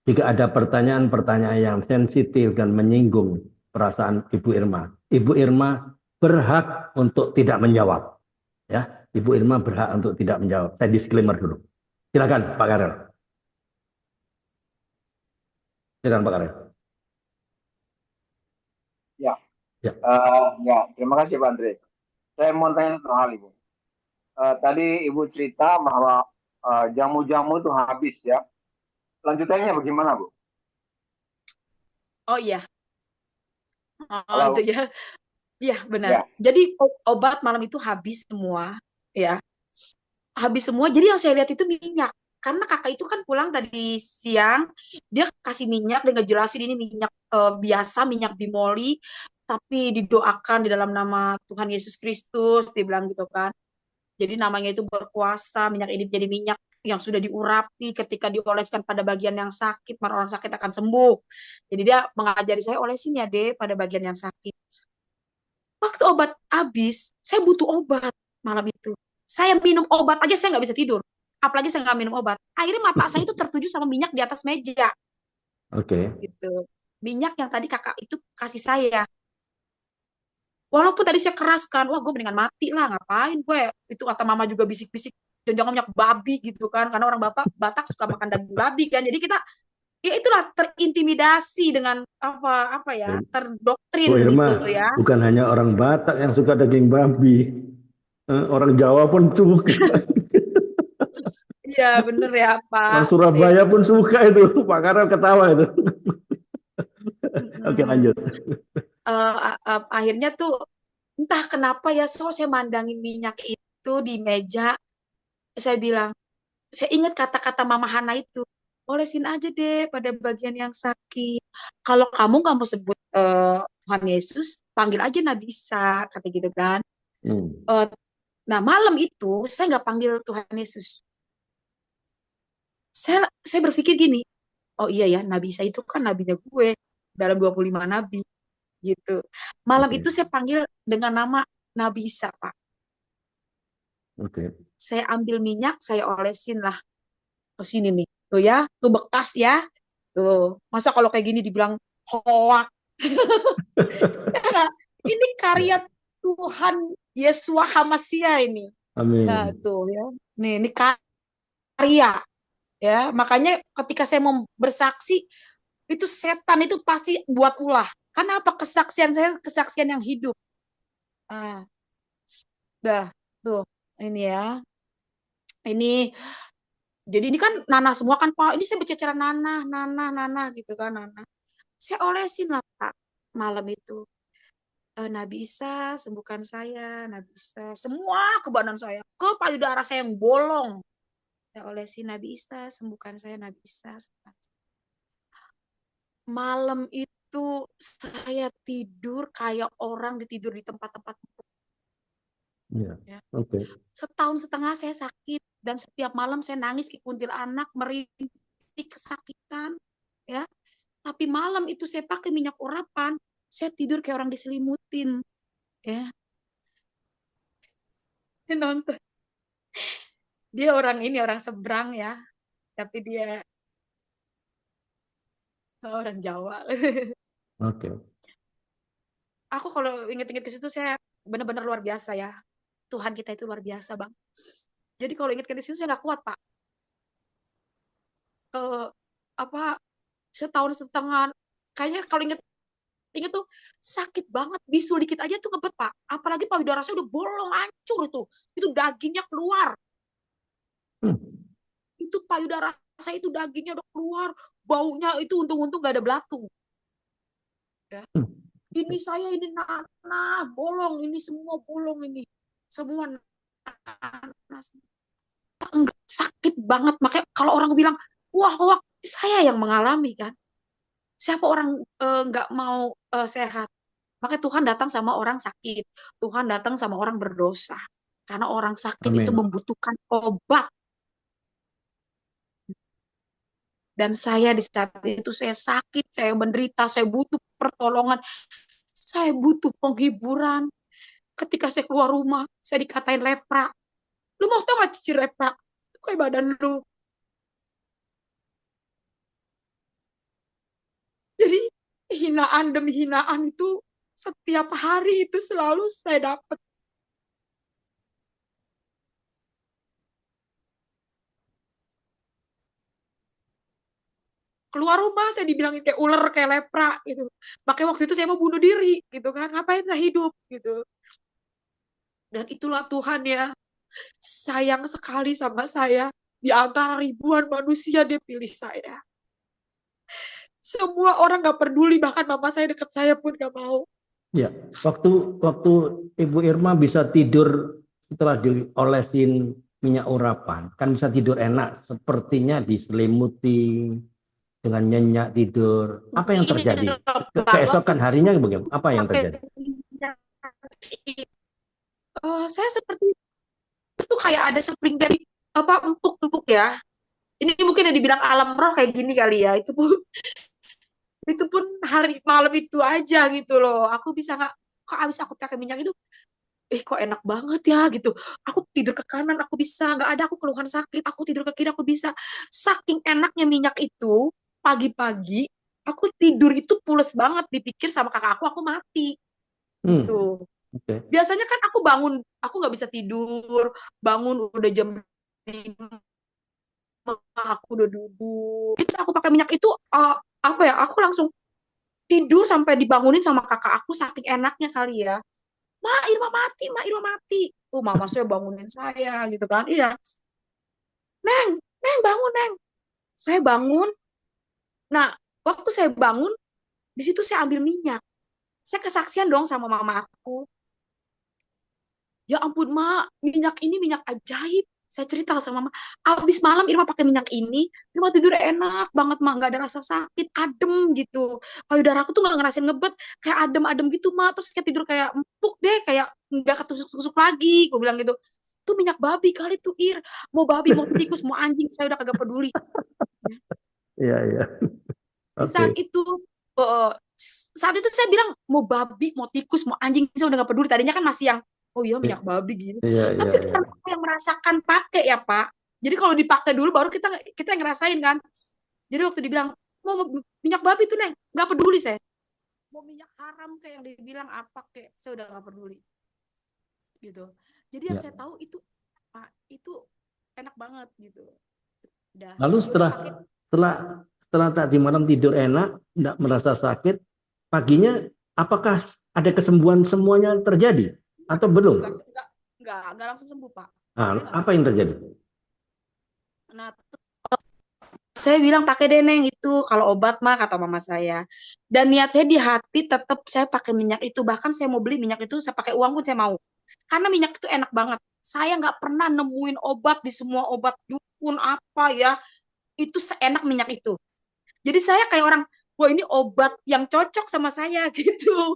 Jika ada pertanyaan-pertanyaan yang sensitif dan menyinggung perasaan Ibu Irma berhak untuk tidak menjawab. Ya, Ibu Irma berhak untuk tidak menjawab. Saya disclaimer dulu. Silakan Pak Karel. Silakan Pak Karel.
Ya.
Ya.
Ya, terima kasih Pak Andre. Saya mau tanya satu hal Ibu. Tadi Ibu cerita bahwa jamu-jamu itu habis ya. Lanjutannya bagaimana Bu?
Oh iya.
Halo.
Itu ya. Iya, benar.
Ya.
Jadi obat malam itu habis semua, ya. Habis semua. Jadi yang saya lihat itu minyak. Karena kakak itu kan pulang tadi siang, dia kasih minyak, dia ngejelasin ini minyak biasa, minyak bimoli, tapi didoakan di dalam nama Tuhan Yesus Kristus, dia bilang gitu kan. Jadi namanya itu berkuasa, minyak ini jadi minyak yang sudah diurapi ketika dioleskan pada bagian yang sakit, maka orang sakit akan sembuh. Jadi dia mengajari saya, olesin ya deh pada bagian yang sakit. Waktu obat habis, saya butuh obat malam itu. Saya minum obat aja saya nggak bisa tidur. Apalagi saya nggak minum obat. Akhirnya mata saya itu tertuju sama minyak di atas meja.
Oke.
Gitu. Minyak yang tadi kakak itu kasih saya. Walaupun tadi saya keraskan, wah gue mendingan mati lah, ngapain gue. Itu kata mama juga bisik-bisik, dan jangan minyak babi gitu kan. Karena orang Batak suka makan daging babi kan. Jadi kita ya itulah terintimidasi dengan apa ya, terdoktrin
Bu Irma,
gitu ya.
bukan hanya orang Batak yang suka daging babi, orang Jawa pun suka,
Iya bener ya
orang
Pak.
Surabaya pun suka itu. Pak Karel ketawa itu. Oke, lanjut.
Akhirnya tuh entah kenapa ya, saya mandangin minyak itu di meja. Saya bilang, saya ingat kata-kata Mama Hana itu, olesin aja deh pada bagian yang sakit. Kalau kamu nggak mau sebut Tuhan Yesus, panggil aja Nabi Isa, kata gitu kan. Nah malam itu saya nggak panggil Tuhan Yesus. Saya berpikir gini, oh iya ya, Nabi Isa itu kan nabinya gue dalam 25 nabi gitu. Malam itu saya panggil dengan nama Nabi Isa, Pak. Saya ambil minyak, saya olesin lah ke sini nih. Tuh ya, tuh bekas ya. Tuh, masa kalau kayak gini dibilang hoak. Ini karya Tuhan Yesua Hamasia ini.
Amin.
Nah, tuh ya. Nih, ini karya. Ya, makanya ketika saya mau bersaksi, itu setan itu pasti buat ulah. Karena apa? Kesaksian saya kesaksian yang hidup. Dah, tuh ini ya. Ini jadi ini kan nanah semua kan Pak. Ini saya berceceran nanah gitu kan nanah. Saya olesin lah Pak malam itu. Nabi Isa sembuhkan saya, Nabi Isa semua kebadan saya, ke payudara saya yang bolong. Saya olesin Nabi Isa sembuhkan saya, Nabi Isa. Malam itu saya tidur kayak orang tidur di tempat-tempat. Ya. Setahun setengah saya sakit dan setiap malam saya nangis ke kuntilanak, merintih kesakitan, ya. Tapi malam itu saya pakai minyak urapan, saya tidur kayak orang diselimutin, ya. Dia nonton. Dia orang seberang ya, tapi dia orang Jawa. Aku kalau inget-inget ke situ saya benar-benar luar biasa ya. Tuhan kita itu luar biasa, Bang. Jadi kalau inget ke situ saya nggak kuat, Pak. Setahun setengah kayaknya kalau inget tuh sakit banget, bisul dikit aja tuh ngebet Pak, apalagi payudara saya udah bolong hancur, itu dagingnya keluar. Itu payudara saya itu dagingnya udah keluar, baunya itu untung-untung gak ada belatung ya. Ini saya ini nanah, bolong, ini semua bolong ini. Semua nanas. Enggak, sakit banget. Makanya kalau orang bilang, wah, wah, saya yang mengalami kan. Siapa orang nggak mau sehat? Makanya Tuhan datang sama orang sakit. Tuhan datang sama orang berdosa. Karena orang sakit itu
Amin.
membutuhkan obat. Dan saya di saat itu saya sakit, saya menderita, saya butuh pertolongan, saya butuh penghiburan. Ketika saya keluar rumah, saya dikatain lepra. Lu mau tau gak cici lepra? Itu kayak badan lu. Jadi hinaan demi hinaan itu setiap hari itu selalu saya dapat. Keluar rumah saya dibilangin kayak ular, kayak lepra gitu. Makanya waktu itu saya mau bunuh diri gitu kan. Ngapain saya hidup gitu. Dan itulah Tuhan ya. Sayang sekali sama saya. Di antara ribuan manusia dia pilih saya. Semua orang gak peduli. Bahkan mama saya deket saya pun gak mau.
Ya, waktu Ibu Irma bisa tidur setelah diolesin minyak urapan, kan bisa tidur enak, sepertinya diselimuti dengan nyenyak tidur. Apa yang
Ini
terjadi?
Pak, waktu
Keesokan harinya bagaimana? Apa yang
pakai
terjadi?
minyak, saya seperti itu kayak ada spring dari apa empuk-empuk ya. Ini mungkin yang dibilang alam roh kayak gini kali ya. Itu pun hari malam itu aja gitu loh. Aku bisa nggak, kok abis aku pakai minyak itu, kok enak banget ya gitu. Aku tidur ke kanan aku bisa, nggak ada aku keluhan sakit. Aku tidur ke kiri aku bisa. Saking enaknya minyak itu, pagi-pagi aku tidur itu pules banget. Dipikir sama kakak aku mati
Hmm,
gitu.
oke.
Biasanya kan aku bangun, aku nggak bisa tidur, bangun udah jam 5 aku udah duduk. Terus aku pakai minyak itu apa ya? Aku langsung tidur sampai dibangunin sama kakak aku saking enaknya kali ya. Ma Irma mati, Ma Irma mati. Mama saya bangunin saya gitu kan. Iya, Neng, Neng bangun Neng. Saya bangun. Nah, waktu saya bangun, di situ saya ambil minyak. Saya kesaksian dong sama mama aku. Ya ampun, Ma, minyak ini minyak ajaib. Saya cerita sama Mama, abis malam Irma pakai minyak ini, Irma tidur enak banget, Ma, nggak ada rasa sakit, adem gitu. Payudara aku tuh nggak ngerasain ngebet, kayak adem-adem gitu, Ma. Terus kayak tidur kayak empuk deh, kayak nggak ketusuk-tusuk lagi. Gue bilang gitu. Tuh minyak babi kali tuh, Ir. Mau babi, mau tikus, mau anjing, saya udah kagak peduli.
Iya, iya.
Di
Oke.
eh, saat itu saya bilang mau babi, mau tikus, mau anjing, saya udah gak peduli. Tadinya kan masih yang, oh iya minyak babi gitu.
Iya, iya,
Tapi
iya.
karena aku yang merasakan pakai ya Pak. Jadi kalau dipakai dulu baru kita kita yang ngerasain kan. Jadi waktu dibilang mau minyak babi tuh Neng, nggak peduli saya. Mau minyak haram kayak yang dibilang apa kayak saya udah nggak peduli gitu. Jadi yang
Iya.
saya tahu itu Pak, itu enak banget gitu. Udah,
Lalu
ya udah pakai.
setelah setelah tadi malam tidur enak, tidak merasa sakit, paginya apakah ada kesembuhan semuanya terjadi atau belum?
Enggak, enggak, enggak langsung sembuh, Pak. Saya
Nah,
enggak
apa
langsung
yang
sembuh.
terjadi?
Nah, saya bilang pakai deh Neng itu kalau obat mah kata mama saya. Dan niat saya di hati tetap saya pakai minyak itu. Bahkan saya mau beli minyak itu saya pakai uang pun saya mau. Karena minyak itu enak banget. Saya nggak pernah nemuin obat di semua obat dukun apa ya. Itu seenak minyak itu. Jadi saya kayak orang, wah ini obat yang cocok sama saya gitu.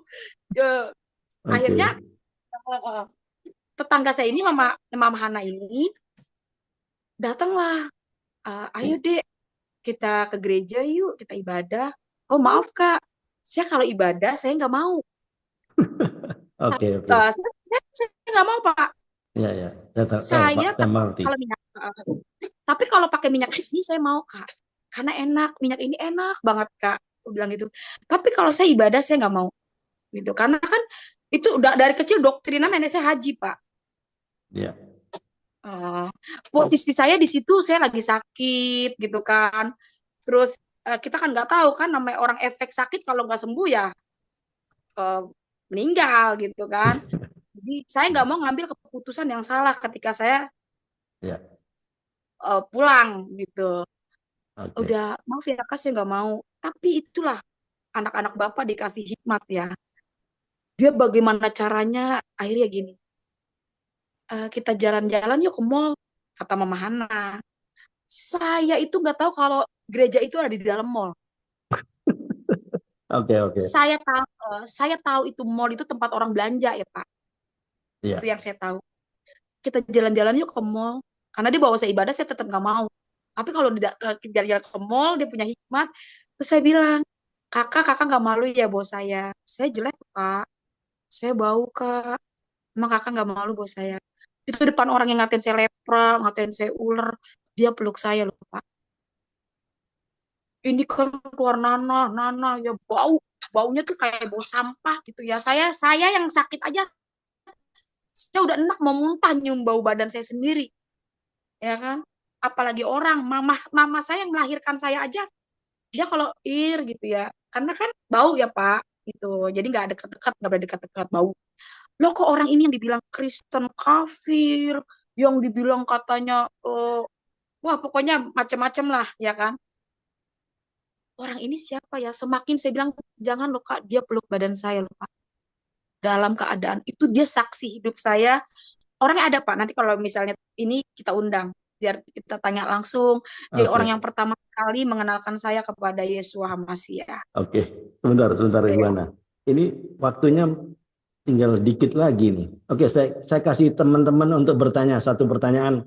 Eh, Akhirnya
Oke.
eh, tetangga saya ini mama mama Hana ini datanglah. Ayo dek kita ke gereja yuk, kita ibadah. Oh maaf Kak, saya kalau ibadah saya nggak mau.
Oke, oke.
Saya nggak mau Pak.
Ya, ya. Pak,
Saya
saya mengerti.
kalau minyak, tapi kalau pakai minyak ini saya mau Kak, karena enak, minyak ini enak banget Kak. Aku bilang gitu. Tapi kalau saya ibadah saya nggak mau gitu, karena kan itu udah dari kecil doktrinan nenek saya haji Pak.
Ya.
Uh, Posisi saya di situ saya lagi sakit gitu kan. Terus kita kan nggak tahu kan namanya orang efek sakit kalau nggak sembuh ya uh, meninggal gitu kan. Jadi saya nggak mau ngambil keputusan yang salah ketika saya
Ya.
pulang gitu.
Oke.
Udah maaf ya kak saya nggak mau. Tapi itulah anak-anak bapak dikasih hikmat ya. Dia bagaimana caranya, akhirnya gini, kita jalan-jalan yuk ke mall, kata Mama Hana. Saya itu nggak tahu kalau gereja itu ada di dalam mall.
Oke, oke.
Saya tahu itu mall itu tempat orang belanja ya Pak.
Iya.
Itu yang saya tahu. Kita jalan-jalan yuk ke mall. Karena dia bawa saya ibadah, saya tetap nggak mau. Tapi kalau kita jalan-jalan ke mall, dia punya hikmat. Terus saya bilang, kakak nggak malu ya bawa saya. Saya jelek Pak. Saya bau Kak. Emang kakak nggak malu bawa saya. Itu depan orang yang ngatain saya lepra, ngatain saya ular. Dia peluk saya loh Pak. Ini kan keluar nanah ya bau. Baunya tuh kayak bau sampah gitu ya. Saya yang sakit aja, saya udah enak mau muntah nyium bau badan saya sendiri, ya kan? Apalagi orang, mama saya yang melahirkan saya aja, dia kalau gitu ya, karena kan bau ya Pak, gitu. Jadi nggak dekat-dekat, nggak boleh dekat-dekat bau. Loh kok orang ini yang dibilang Kristen kafir, yang dibilang katanya, wah pokoknya macam-macam lah, ya kan? Orang ini siapa ya? Semakin saya bilang, jangan loh Kak, dia peluk badan saya loh Pak. Dalam keadaan itu dia saksi hidup saya. Orangnya ada Pak, nanti kalau misalnya ini kita undang, biar kita tanya langsung. Dia
Oke,
orang yang pertama kali mengenalkan saya kepada Yesua Hamasi ya.
oke. Sebentar, Ibu
Oke.
Ana. Ini waktunya tinggal dikit lagi nih. Oke, saya kasih teman-teman untuk bertanya satu pertanyaan,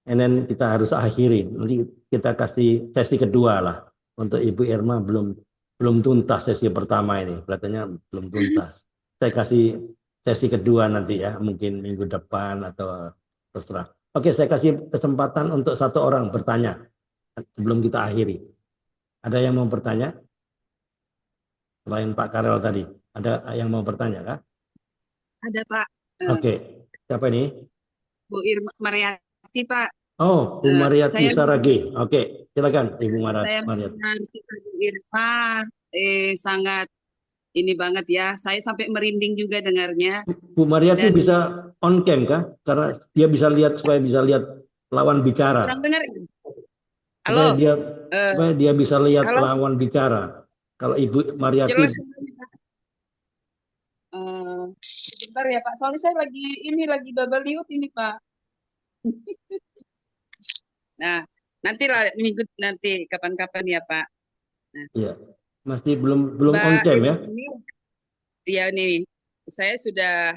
and then kita harus akhiri. Nanti kita kasih sesi kedua lah. Untuk Ibu Irma belum belum tuntas sesi pertama ini, kelihatannya belum tuntas. Saya kasih sesi kedua nanti ya, mungkin minggu depan atau terserah. Oke, saya kasih kesempatan untuk satu orang bertanya sebelum kita akhiri. Ada yang mau bertanya? Selain Pak Karel tadi, ada yang mau bertanya kah?
Ada Pak,
Oke, siapa ini?
Bu Irma Mariati Pak.
Oh, Bu Mariati
Saya
Sarage. Oke, silakan Ibu
saya
Mariati.
mendengar kita Bu Irma sangat ini banget ya. Saya sampai merinding juga dengarnya.
Bu Mariati
Dan
bisa on cam kah? Karena dia bisa lihat supaya bisa lihat lawan bicara.
kurang dengar.
Supaya
Halo,
dia
eh,
supaya dia bisa lihat
halo,
lawan bicara. Kalau Ibu Mariati,
jelas semuanya, Pak. Sebentar ya Pak, soalnya saya lagi babaliut ini Pak. Nah, nanti lah minggu nanti kapan-kapan ya Pak. Nah,
ya masih belum belum on
Mbak
cam ya?
ini, ya nih, saya sudah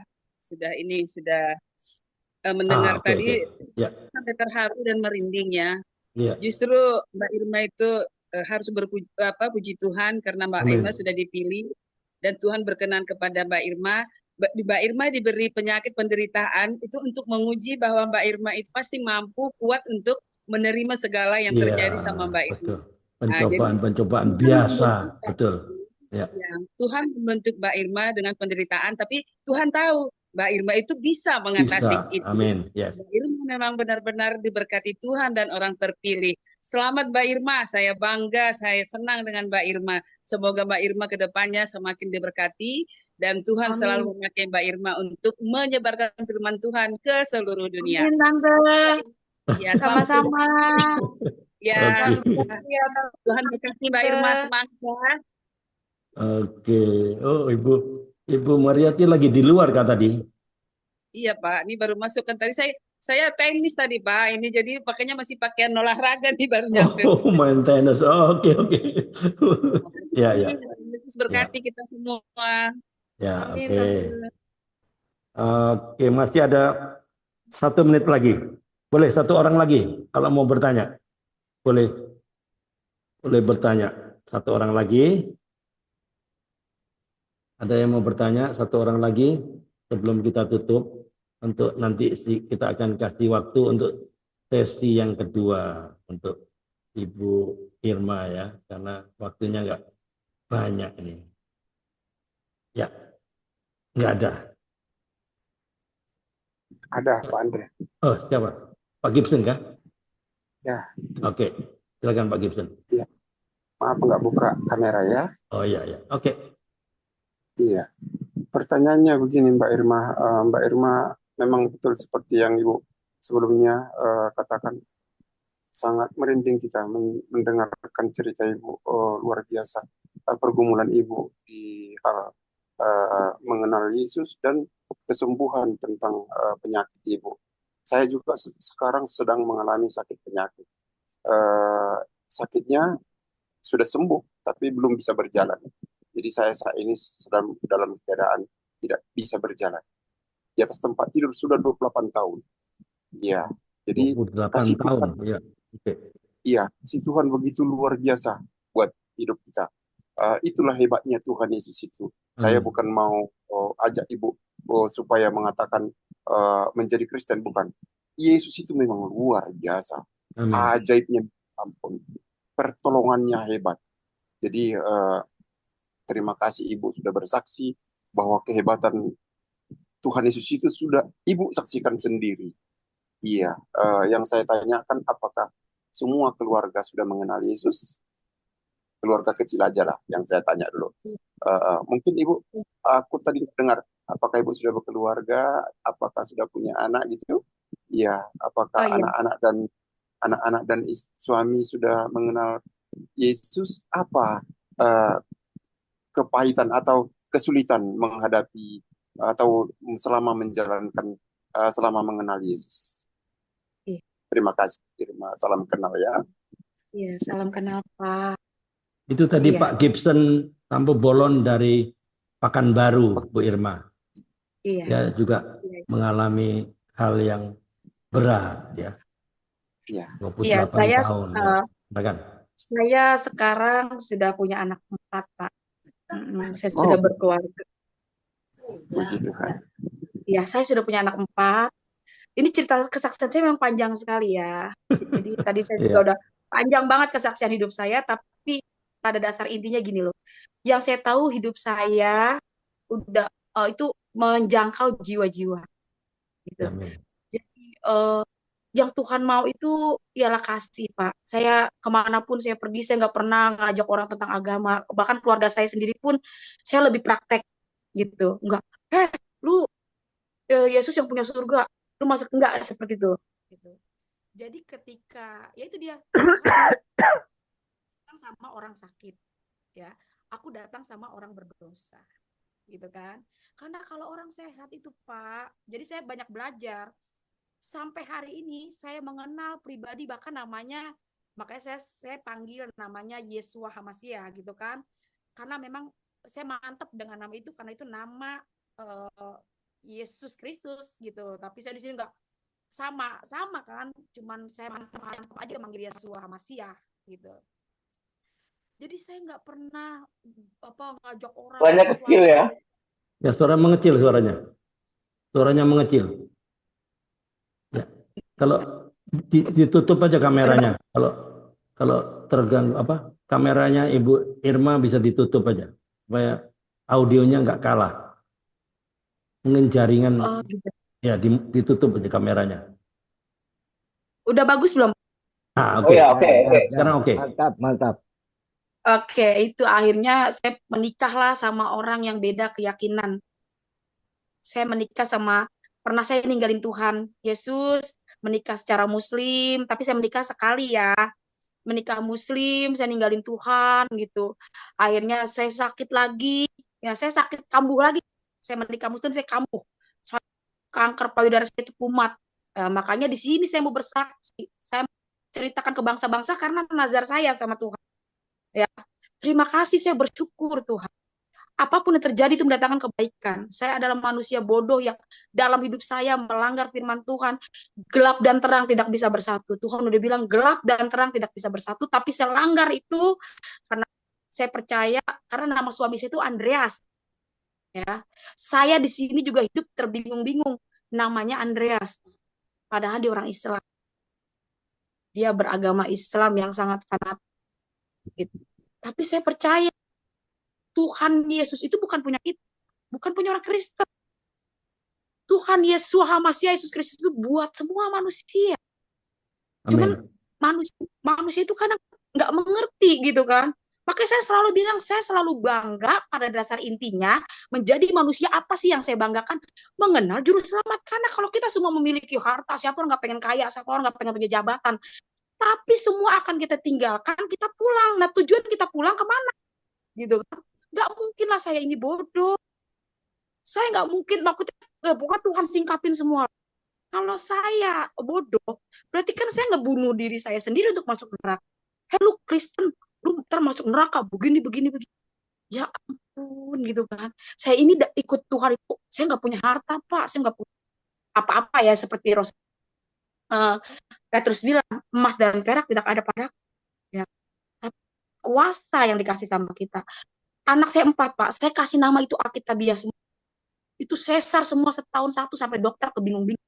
mendengar
Oke,
tadi
oke. Ya,
sampai terharu dan merinding ya.
ya.
Justru Mbak Irma itu harus puji Tuhan karena Mbak Irma
Amin.
sudah dipilih dan Tuhan berkenan kepada Mbak Irma. Mbak Irma diberi penyakit penderitaan itu untuk menguji bahwa Mbak Irma itu pasti mampu kuat untuk menerima segala yang
Iya,
terjadi sama Mbak Irma.
betul.
Nah, jadi
Pencobaan
Tuhan
biasa,
membentuk
betul. Ya,
Tuhan membentuk Mbak Irma dengan penderitaan, tapi Tuhan tahu Mbak Irma itu bisa
bisa.
mengatasi itu.
Amin. Yes.
Mbak Irma memang benar-benar diberkati Tuhan dan orang terpilih. Selamat Mbak Irma, saya bangga, saya senang dengan Mbak Irma. Semoga Mbak Irma ke depannya semakin diberkati dan Tuhan
Amin.
selalu memakai Mbak Irma untuk menyebarkan firman Tuhan ke seluruh dunia.
Amin Tante.
Ya, selamat
Sama-sama.
ya.
Oke.
Ya,
Tuhan berkati Mbak Irma, semangat ya.
Oke. Oh, Ibu Mariati lagi di luar kak tadi.
Iya Pak, ini baru masuk kan tadi saya tenis tadi Pak, ini jadi pakainya masih pakaian olahraga nih baru nyampe.
Oh, main tenis. Oh, oke, oke. Ya, ya.
Yesus
Ya,
berkati kita semua.
ya,
Amin
oke.
Tante.
Oke, masih ada 1 menit lagi. Boleh satu orang lagi kalau mau bertanya. Boleh, boleh bertanya. Satu orang lagi. Ada yang mau bertanya? Satu orang lagi sebelum kita tutup. Untuk nanti kita akan kasih waktu untuk sesi yang kedua untuk Ibu Irma ya, karena waktunya nggak banyak ini. Ya, nggak ada.
Ada Pak Andre.
Oh, siapa? Pak Gibson kah?
Ya,
Oke, silakan Pak Gibson.
iya. Maaf nggak buka kamera ya.
Oh iya, ya. Oke.
Iya. Pertanyaannya begini Mbak Irma. Mbak Irma memang betul seperti yang Ibu sebelumnya katakan. Sangat merinding kita mendengarkan cerita Ibu luar biasa. Pergumulan Ibu di hal mengenal Yesus dan kesembuhan tentang penyakit ibu. Saya juga sekarang sedang mengalami sakit penyakit. Sakitnya sudah sembuh, tapi belum bisa berjalan. Jadi saya saat ini sedang dalam keadaan tidak bisa berjalan. Di atas tempat tidur sudah 28 tahun. Ya, jadi
28
kasih
tahun.
Tuhan,
Ya. Oke.
iya, kasih Tuhan begitu luar biasa buat hidup kita. Itulah hebatnya Tuhan Yesus itu. Saya bukan mau ajak ibu supaya mengatakan menjadi Kristen, bukan. Yesus itu memang luar biasa.
Amin.
Ajaibnya, ampun, pertolongannya hebat. Jadi terima kasih ibu sudah bersaksi bahwa kehebatan Tuhan Yesus itu sudah ibu saksikan sendiri. Iya, yang saya tanyakan apakah semua keluarga sudah mengenal Yesus? Keluarga kecil aja lah yang saya tanya dulu. Mungkin ibu, aku tadi dengar, apakah ibu sudah berkeluarga? Apakah sudah punya anak gitu? Iya, apakah
iya.
anak-anak dan suami sudah mengenal Yesus? Apa kepahitan atau kesulitan menghadapi atau selama menjalankan selama mengenal Yesus?
Iya.
Terima kasih, Irma. Salam kenal ya.
Iya, salam kenal Pak.
Itu tadi
Iya.
Pak Gibson Tampu Bolon dari Pekanbaru, Bu Irma.
Iya.
Dia juga mengalami hal yang berat ya.
Iya.
28
Iya,
tahun ya. Silakan.
Saya sekarang sudah punya anak 4, Pak. Saya sudah berkeluarga.
Puji Tuhan.
Iya, saya sudah punya anak 4. Ini cerita kesaksian saya memang panjang sekali ya. Jadi tadi saya juga udah panjang banget kesaksian hidup saya, tapi pada dasar intinya gini loh. Yang saya tahu hidup saya udah itu menjangkau jiwa-jiwa. Gitu.
Amin.
Jadi yang Tuhan mau itu ialah kasih, Pak. Saya kemanapun saya pergi, saya nggak pernah ngajak orang tentang agama. Bahkan keluarga saya sendiri pun, saya lebih praktek gitu. Enggak, lu Yesus yang punya surga, lu masuk, enggak seperti itu. Gitu. Jadi ketika, ya itu dia, datang sama orang sakit, ya. Aku datang sama orang berdosa, gitu kan. Karena kalau orang sehat itu, Pak, jadi saya banyak belajar. Sampai hari ini saya mengenal pribadi, bahkan namanya, makanya saya panggil namanya Yesua Hamasia gitu kan, karena memang saya mantep dengan nama itu karena itu nama Yesus Kristus gitu. Tapi saya di sini nggak sama kan, cuman saya mantep aja manggil Yesua Hamasia gitu. Jadi saya nggak pernah ngajak orang.
Suaranya kecil ya.
Ya, suara mengecil suaranya. Suaranya mengecil. Ya. Kalau ditutup aja kameranya. Kalau terganggu kameranya Ibu Irma bisa ditutup aja supaya audionya nggak kalah. Mungkin jaringan ya ditutup aja kameranya.
Udah bagus belum?
Oke.
Oke.
Sekarang oke.
Mantap.
Oke, itu akhirnya saya menikahlah sama orang yang beda keyakinan. Saya menikah pernah saya ninggalin Tuhan Yesus, menikah secara Muslim, tapi saya menikah sekali ya. Menikah Muslim, saya ninggalin Tuhan gitu. Akhirnya saya sakit lagi, ya saya sakit kambuh lagi. Saya menikah Muslim, saya kambuh. Kanker payudara saya itu kumat. Makanya di sini saya mau bersaksi. Saya ceritakan ke bangsa-bangsa karena nazar saya sama Tuhan. Ya, terima kasih, saya bersyukur Tuhan. Apapun yang terjadi itu mendatangkan kebaikan. Saya adalah manusia bodoh yang dalam hidup saya melanggar firman Tuhan. Gelap dan terang tidak bisa bersatu. Tuhan udah bilang gelap dan terang tidak bisa bersatu, tapi saya langgar itu karena saya percaya karena nama suami saya itu Andreas. Ya, saya di sini juga hidup terbingung-bingung. Namanya Andreas, padahal dia orang Islam. Dia beragama Islam yang sangat fanatik. Gitu. Tapi saya percaya Tuhan Yesus itu bukan punya kita, bukan punya orang Kristen. Tuhan Yesus Hamasia, Yesus Kristus itu buat semua manusia. Cuman manusia itu kadang nggak mengerti gitu kan. Makanya saya selalu bilang, saya selalu bangga pada dasar intinya menjadi manusia. Apa sih yang saya banggakan? Mengenal juru selamat. Karena kalau kita semua memiliki harta, siapa orang nggak pengen kaya, siapa orang nggak pengen punya jabatan. Tapi semua akan kita tinggalkan, kita pulang. Nah tujuan kita pulang kemana? Gitu kan. Nggak mungkin lah saya ini bodoh. Saya nggak mungkin, pokoknya Tuhan singkapin semua. Kalau saya bodoh, berarti kan saya ngebunuh diri saya sendiri untuk masuk neraka. Lu Kristen, lu ntar masuk neraka, begini, begini, begini. Ya ampun, gitu kan. Saya ini ikut Tuhan itu, saya nggak punya harta, Pak. Saya nggak punya apa-apa ya, seperti Petrus bilang, emas dan perak tidak ada padaku. Ya. Tapi kuasa yang dikasih sama kita. Anak saya 4, Pak. Saya kasih nama itu Alkitabiah semua. Itu sesar semua setahun satu, sampai dokter kebingung-bingung.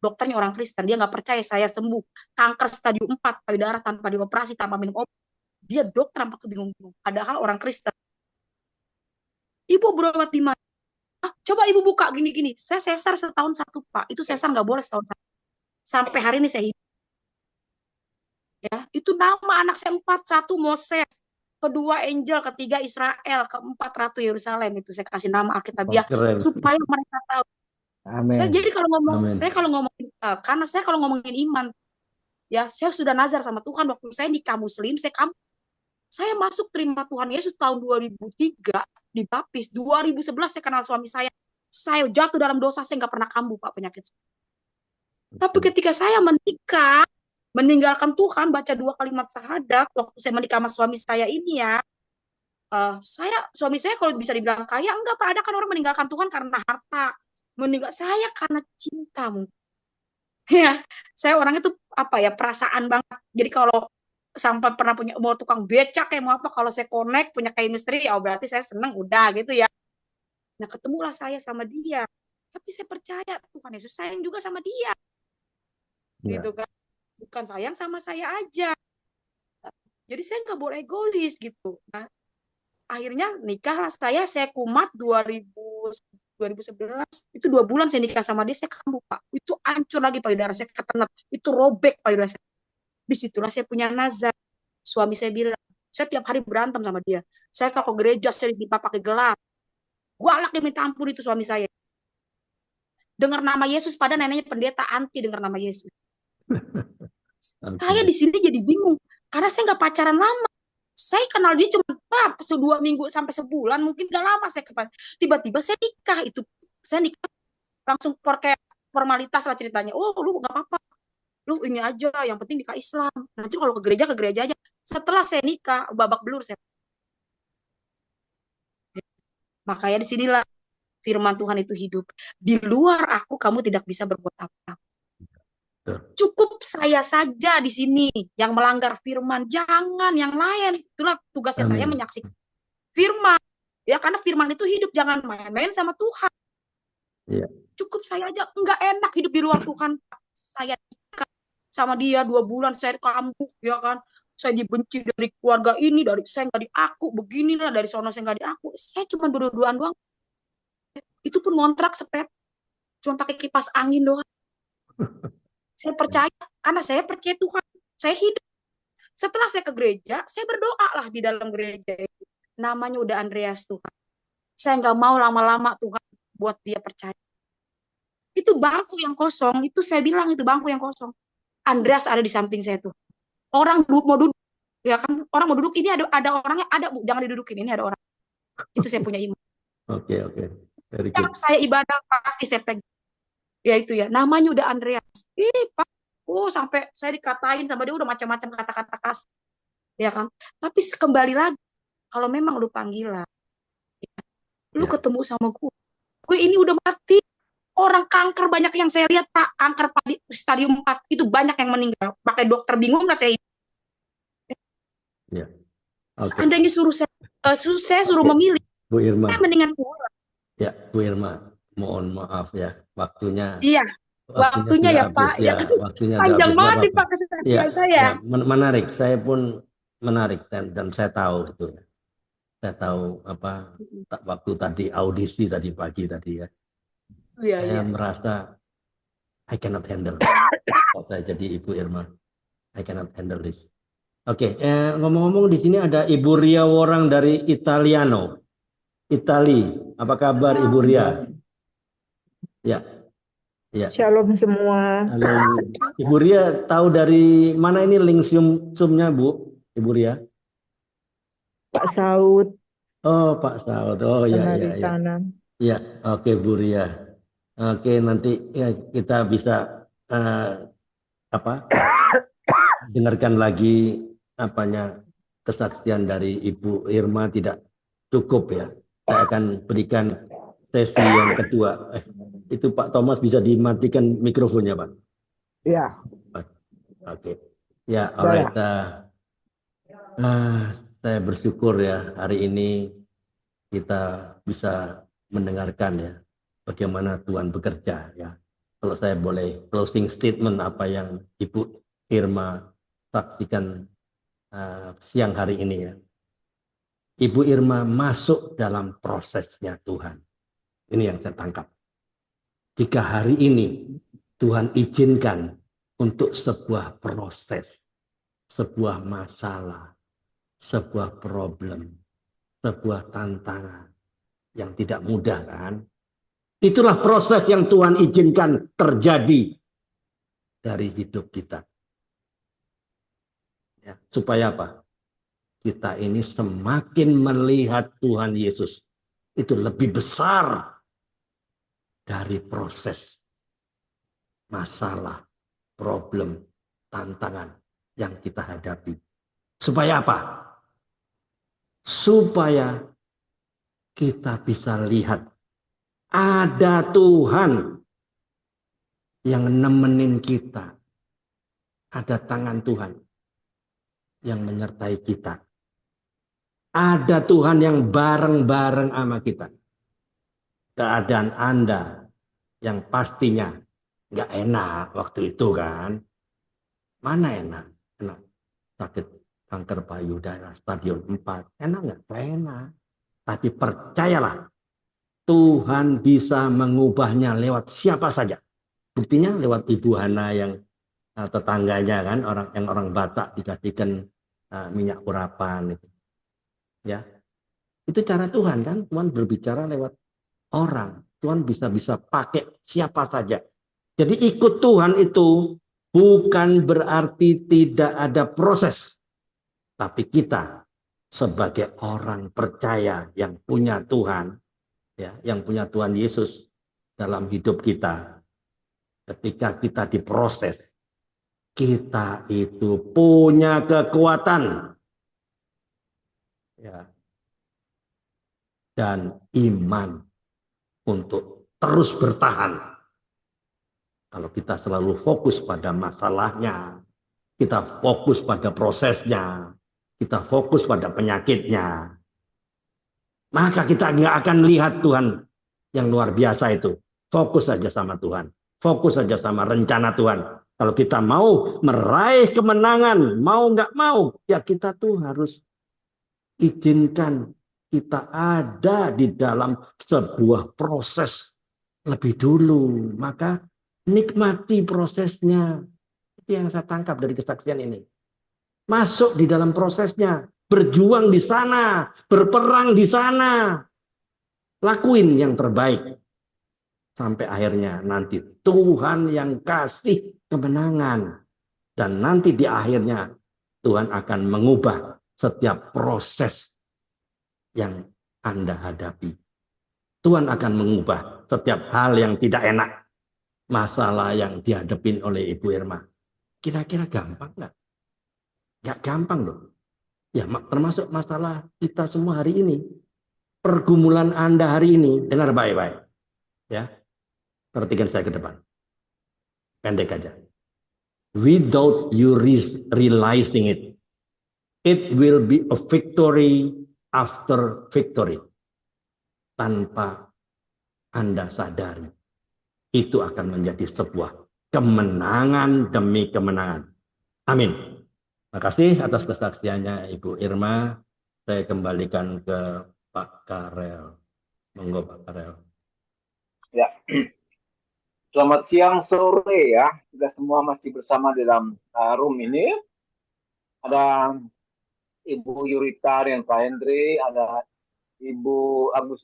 Dokternya orang Kristen, dia nggak percaya saya sembuh kanker stadium 4 payudara tanpa dioperasi, tanpa minum obat. Dia dokter tampak kebingung-bingung. Padahal orang Kristen. Ibu berobat di mana? Coba ibu buka gini-gini. Saya sesar setahun satu, Pak. Itu sesar nggak boleh setahun satu. Sampai hari ini saya hidup. Ya, itu nama anak saya 4, 1 Moses, kedua Angel, ketiga Israel, keempat Ratu Yerusalem. Itu saya kasih nama Alkitabiah supaya mereka tahu.
Amin.
Saya kalau ngomongin karena saya kalau ngomongin iman, ya saya sudah nazar sama Tuhan waktu saya nikah Muslim, saya masuk terima Tuhan Yesus tahun 2003 di baptis. 2011 saya kenal suami saya. Saya jatuh dalam dosa, saya nggak pernah kambuh, Pak, penyakit. Tapi ketika saya menikah, meninggalkan Tuhan, baca 2 kalimat syahadat, waktu saya menikah sama suami saya ini ya, suami saya kalau bisa dibilang kaya, enggak, Pak. Ada kan orang meninggalkan Tuhan karena harta. Meninggal saya karena cinta mungkin. Ya, saya orangnya tuh apa ya, perasaan banget. Jadi kalau sampai pernah punya mau tukang becak kayak mau apa, kalau saya connect punya chemistry, ya berarti saya seneng, udah gitu ya. Nah, ketemulah saya sama dia. Tapi saya percaya Tuhan Yesus sayang juga sama dia. Gitu kan. Bukan sayang sama saya aja. Jadi saya nggak boleh egois gitu. Nah, akhirnya nikahlah saya kumat 2011. Itu 2 bulan saya nikah sama dia, saya kambuh, Pak. Itu hancur lagi payudara saya, ketenet. Itu robek payudara saya. Disitulah saya punya nazar. Suami saya bilang, saya tiap hari berantem sama dia. Saya kalau ke gereja, saya ditimpa pakai gelas. Galak dia minta ampun itu suami saya. Dengar nama Yesus, pada neneknya pendeta, anti dengar nama Yesus. Saya di sini jadi bingung. Karena saya nggak pacaran lama. Saya kenal dia cuma 2 minggu sampai sebulan, mungkin gak lama saya tiba-tiba saya nikah. Itu saya nikah langsung kayak formalitas lah ceritanya. Oh, lu nggak apa-apa, lu ini aja, yang penting nikah Islam. Nanti kalau ke gereja aja. Setelah saya nikah, babak belur saya. Makanya disinilah firman Tuhan itu hidup. Di luar aku, kamu tidak bisa berbuat apa-apa. Cukup saya saja di sini yang melanggar firman, jangan yang lain. Itulah tugasnya saya menyaksikan firman. Ya, karena firman itu hidup, jangan main-main sama Tuhan.
Ya.
Cukup saya aja, nggak enak hidup di luar Tuhan. Saya nikah sama dia 2 bulan, saya kambuh, ya kan. Saya dibenci dari keluarga ini, dari saya nggak diaku, beginilah, dari sono saya nggak diaku. Saya cuma berdua-duaan doang. Itu pun ngontrak sepet, cuma pakai kipas angin doang. Saya percaya, karena saya percaya Tuhan. Saya hidup. Setelah saya ke gereja, saya berdoa lah di dalam gereja itu. Namanya udah Andreas Tuhan. Saya nggak mau lama-lama Tuhan buat dia percaya. Itu bangku yang kosong, itu saya bilang itu bangku yang kosong. Andreas ada di samping saya tuh. Orang mau duduk, ya kan? Orang mau duduk, ini ada orangnya, ada Bu, jangan didudukin, ini ada orang. Itu saya punya iman.
Oke.
Yang saya ibadah pasti saya pegang. Ya itu ya, namanya udah Andreas. Pak, sampai saya dikatain sama dia udah macam-macam kata-kata kasar, ya kan? Tapi kembali lagi, kalau memang lu panggilan, lu ketemu sama gue ini udah mati. Orang kanker banyak yang saya lihat, Pak, kanker stadium 4 itu banyak yang meninggal. Pakai dokter bingung nggak saya?
Ya.
Seandainya saya suruh memilih,
Bu Irma.
saya mendingan pulang.
Ya, Bu Irma, mohon maaf ya, waktunya.
Iya, waktunya ya Pak.
Ya, waktunya
panjang banget nih Pak kesaksian saya.
Menarik, saya pun menarik dan saya tahu itu. Saya tahu apa waktu tadi audisi tadi pagi tadi ya. Saya merasa I cannot handle. Kalau saya jadi Ibu Irma, I cannot handle this. Oke, ngomong-ngomong di sini ada Ibu Ria Worang dari Italiano, Itali. Apa kabar Ibu Ria? Ya.
Shalom semua.
Halo. Ibu Ria tahu dari mana ini link Zoom-nya Bu? Ibu Ria?
Pak Saud.
Oh, Pak Saud. Oh ya. Ya, oke Bu Ria. Oke, nanti ya, kita bisa apa? Dengarkan lagi apanya kesaksian dari Ibu Irma tidak cukup ya. Saya akan berikan sesi yang kedua. Itu Pak Thomas bisa dimatikan mikrofonnya, Pak.
Ya,
Oke. Ya,
udah ya.
alright. Saya bersyukur ya hari ini kita bisa mendengarkan ya bagaimana Tuhan bekerja ya. Kalau saya boleh closing statement apa yang Ibu Irma saksikan siang hari ini ya. Ibu Irma masuk dalam prosesnya Tuhan. Ini yang saya tangkap. Jika hari ini Tuhan izinkan untuk sebuah proses, sebuah masalah, sebuah problem, sebuah tantangan yang tidak mudah kan. Itulah proses yang Tuhan izinkan terjadi dari hidup kita. Ya, supaya apa? Kita ini semakin melihat Tuhan Yesus itu lebih besar dari proses, masalah, problem, tantangan yang kita hadapi. Supaya apa? Supaya kita bisa lihat ada Tuhan yang nemenin kita. Ada tangan Tuhan yang menyertai kita. Ada Tuhan yang bareng-bareng sama kita. Keadaan Anda yang pastinya nggak enak waktu itu kan. Mana enak? Enak. Sakit kanker payudara stadium 4. Enak nggak? Enak. Tapi percayalah, Tuhan bisa mengubahnya lewat siapa saja. Buktinya lewat Ibu Hana yang tetangganya kan, orang Batak dikasihkan minyak urapan itu. Ya, itu cara Tuhan kan. Tuhan berbicara lewat orang. Tuhan bisa pakai siapa saja. Jadi ikut Tuhan itu bukan berarti tidak ada proses. Tapi kita sebagai orang percaya yang punya Tuhan, ya, yang punya Tuhan Yesus dalam hidup kita, ketika kita diproses, kita itu punya kekuatan, ya, dan iman untuk terus bertahan. Kalau kita selalu fokus pada masalahnya, kita fokus pada prosesnya, kita fokus pada penyakitnya, maka kita nggak akan lihat Tuhan yang luar biasa itu. Fokus saja sama Tuhan. Fokus saja sama rencana Tuhan. Kalau kita mau meraih kemenangan, mau nggak mau, ya kita tuh harus izinkan kita ada di dalam sebuah proses lebih dulu. Maka nikmati prosesnya. Itu yang saya tangkap dari kesaksian ini. Masuk di dalam prosesnya. Berjuang di sana. Berperang di sana. Lakuin yang terbaik. Sampai akhirnya nanti Tuhan yang kasih kemenangan. Dan nanti di akhirnya Tuhan akan mengubah setiap proses yang Anda hadapi. Tuhan akan mengubah setiap hal yang tidak enak. Masalah yang dihadapin oleh Ibu Irma. Kira-kira gampang nggak? Nggak gampang loh. Ya, termasuk masalah kita semua hari ini. Pergumulan Anda hari ini, dengar baik-baik. Ya, perhatikan saya ke depan. Pendek aja. Without you realizing it, it will be a victory after victory. Tanpa Anda sadari, itu akan menjadi sebuah kemenangan demi kemenangan. Amin. Terima kasih atas kesaksiannya Ibu Irma. Saya kembalikan ke Pak Karel. Monggo Pak Karel.
Ya. Selamat siang, sore ya. Kita semua masih bersama di dalam room ini. Ada Ibu Yurita dan Pak Hendri, ada Ibu Agus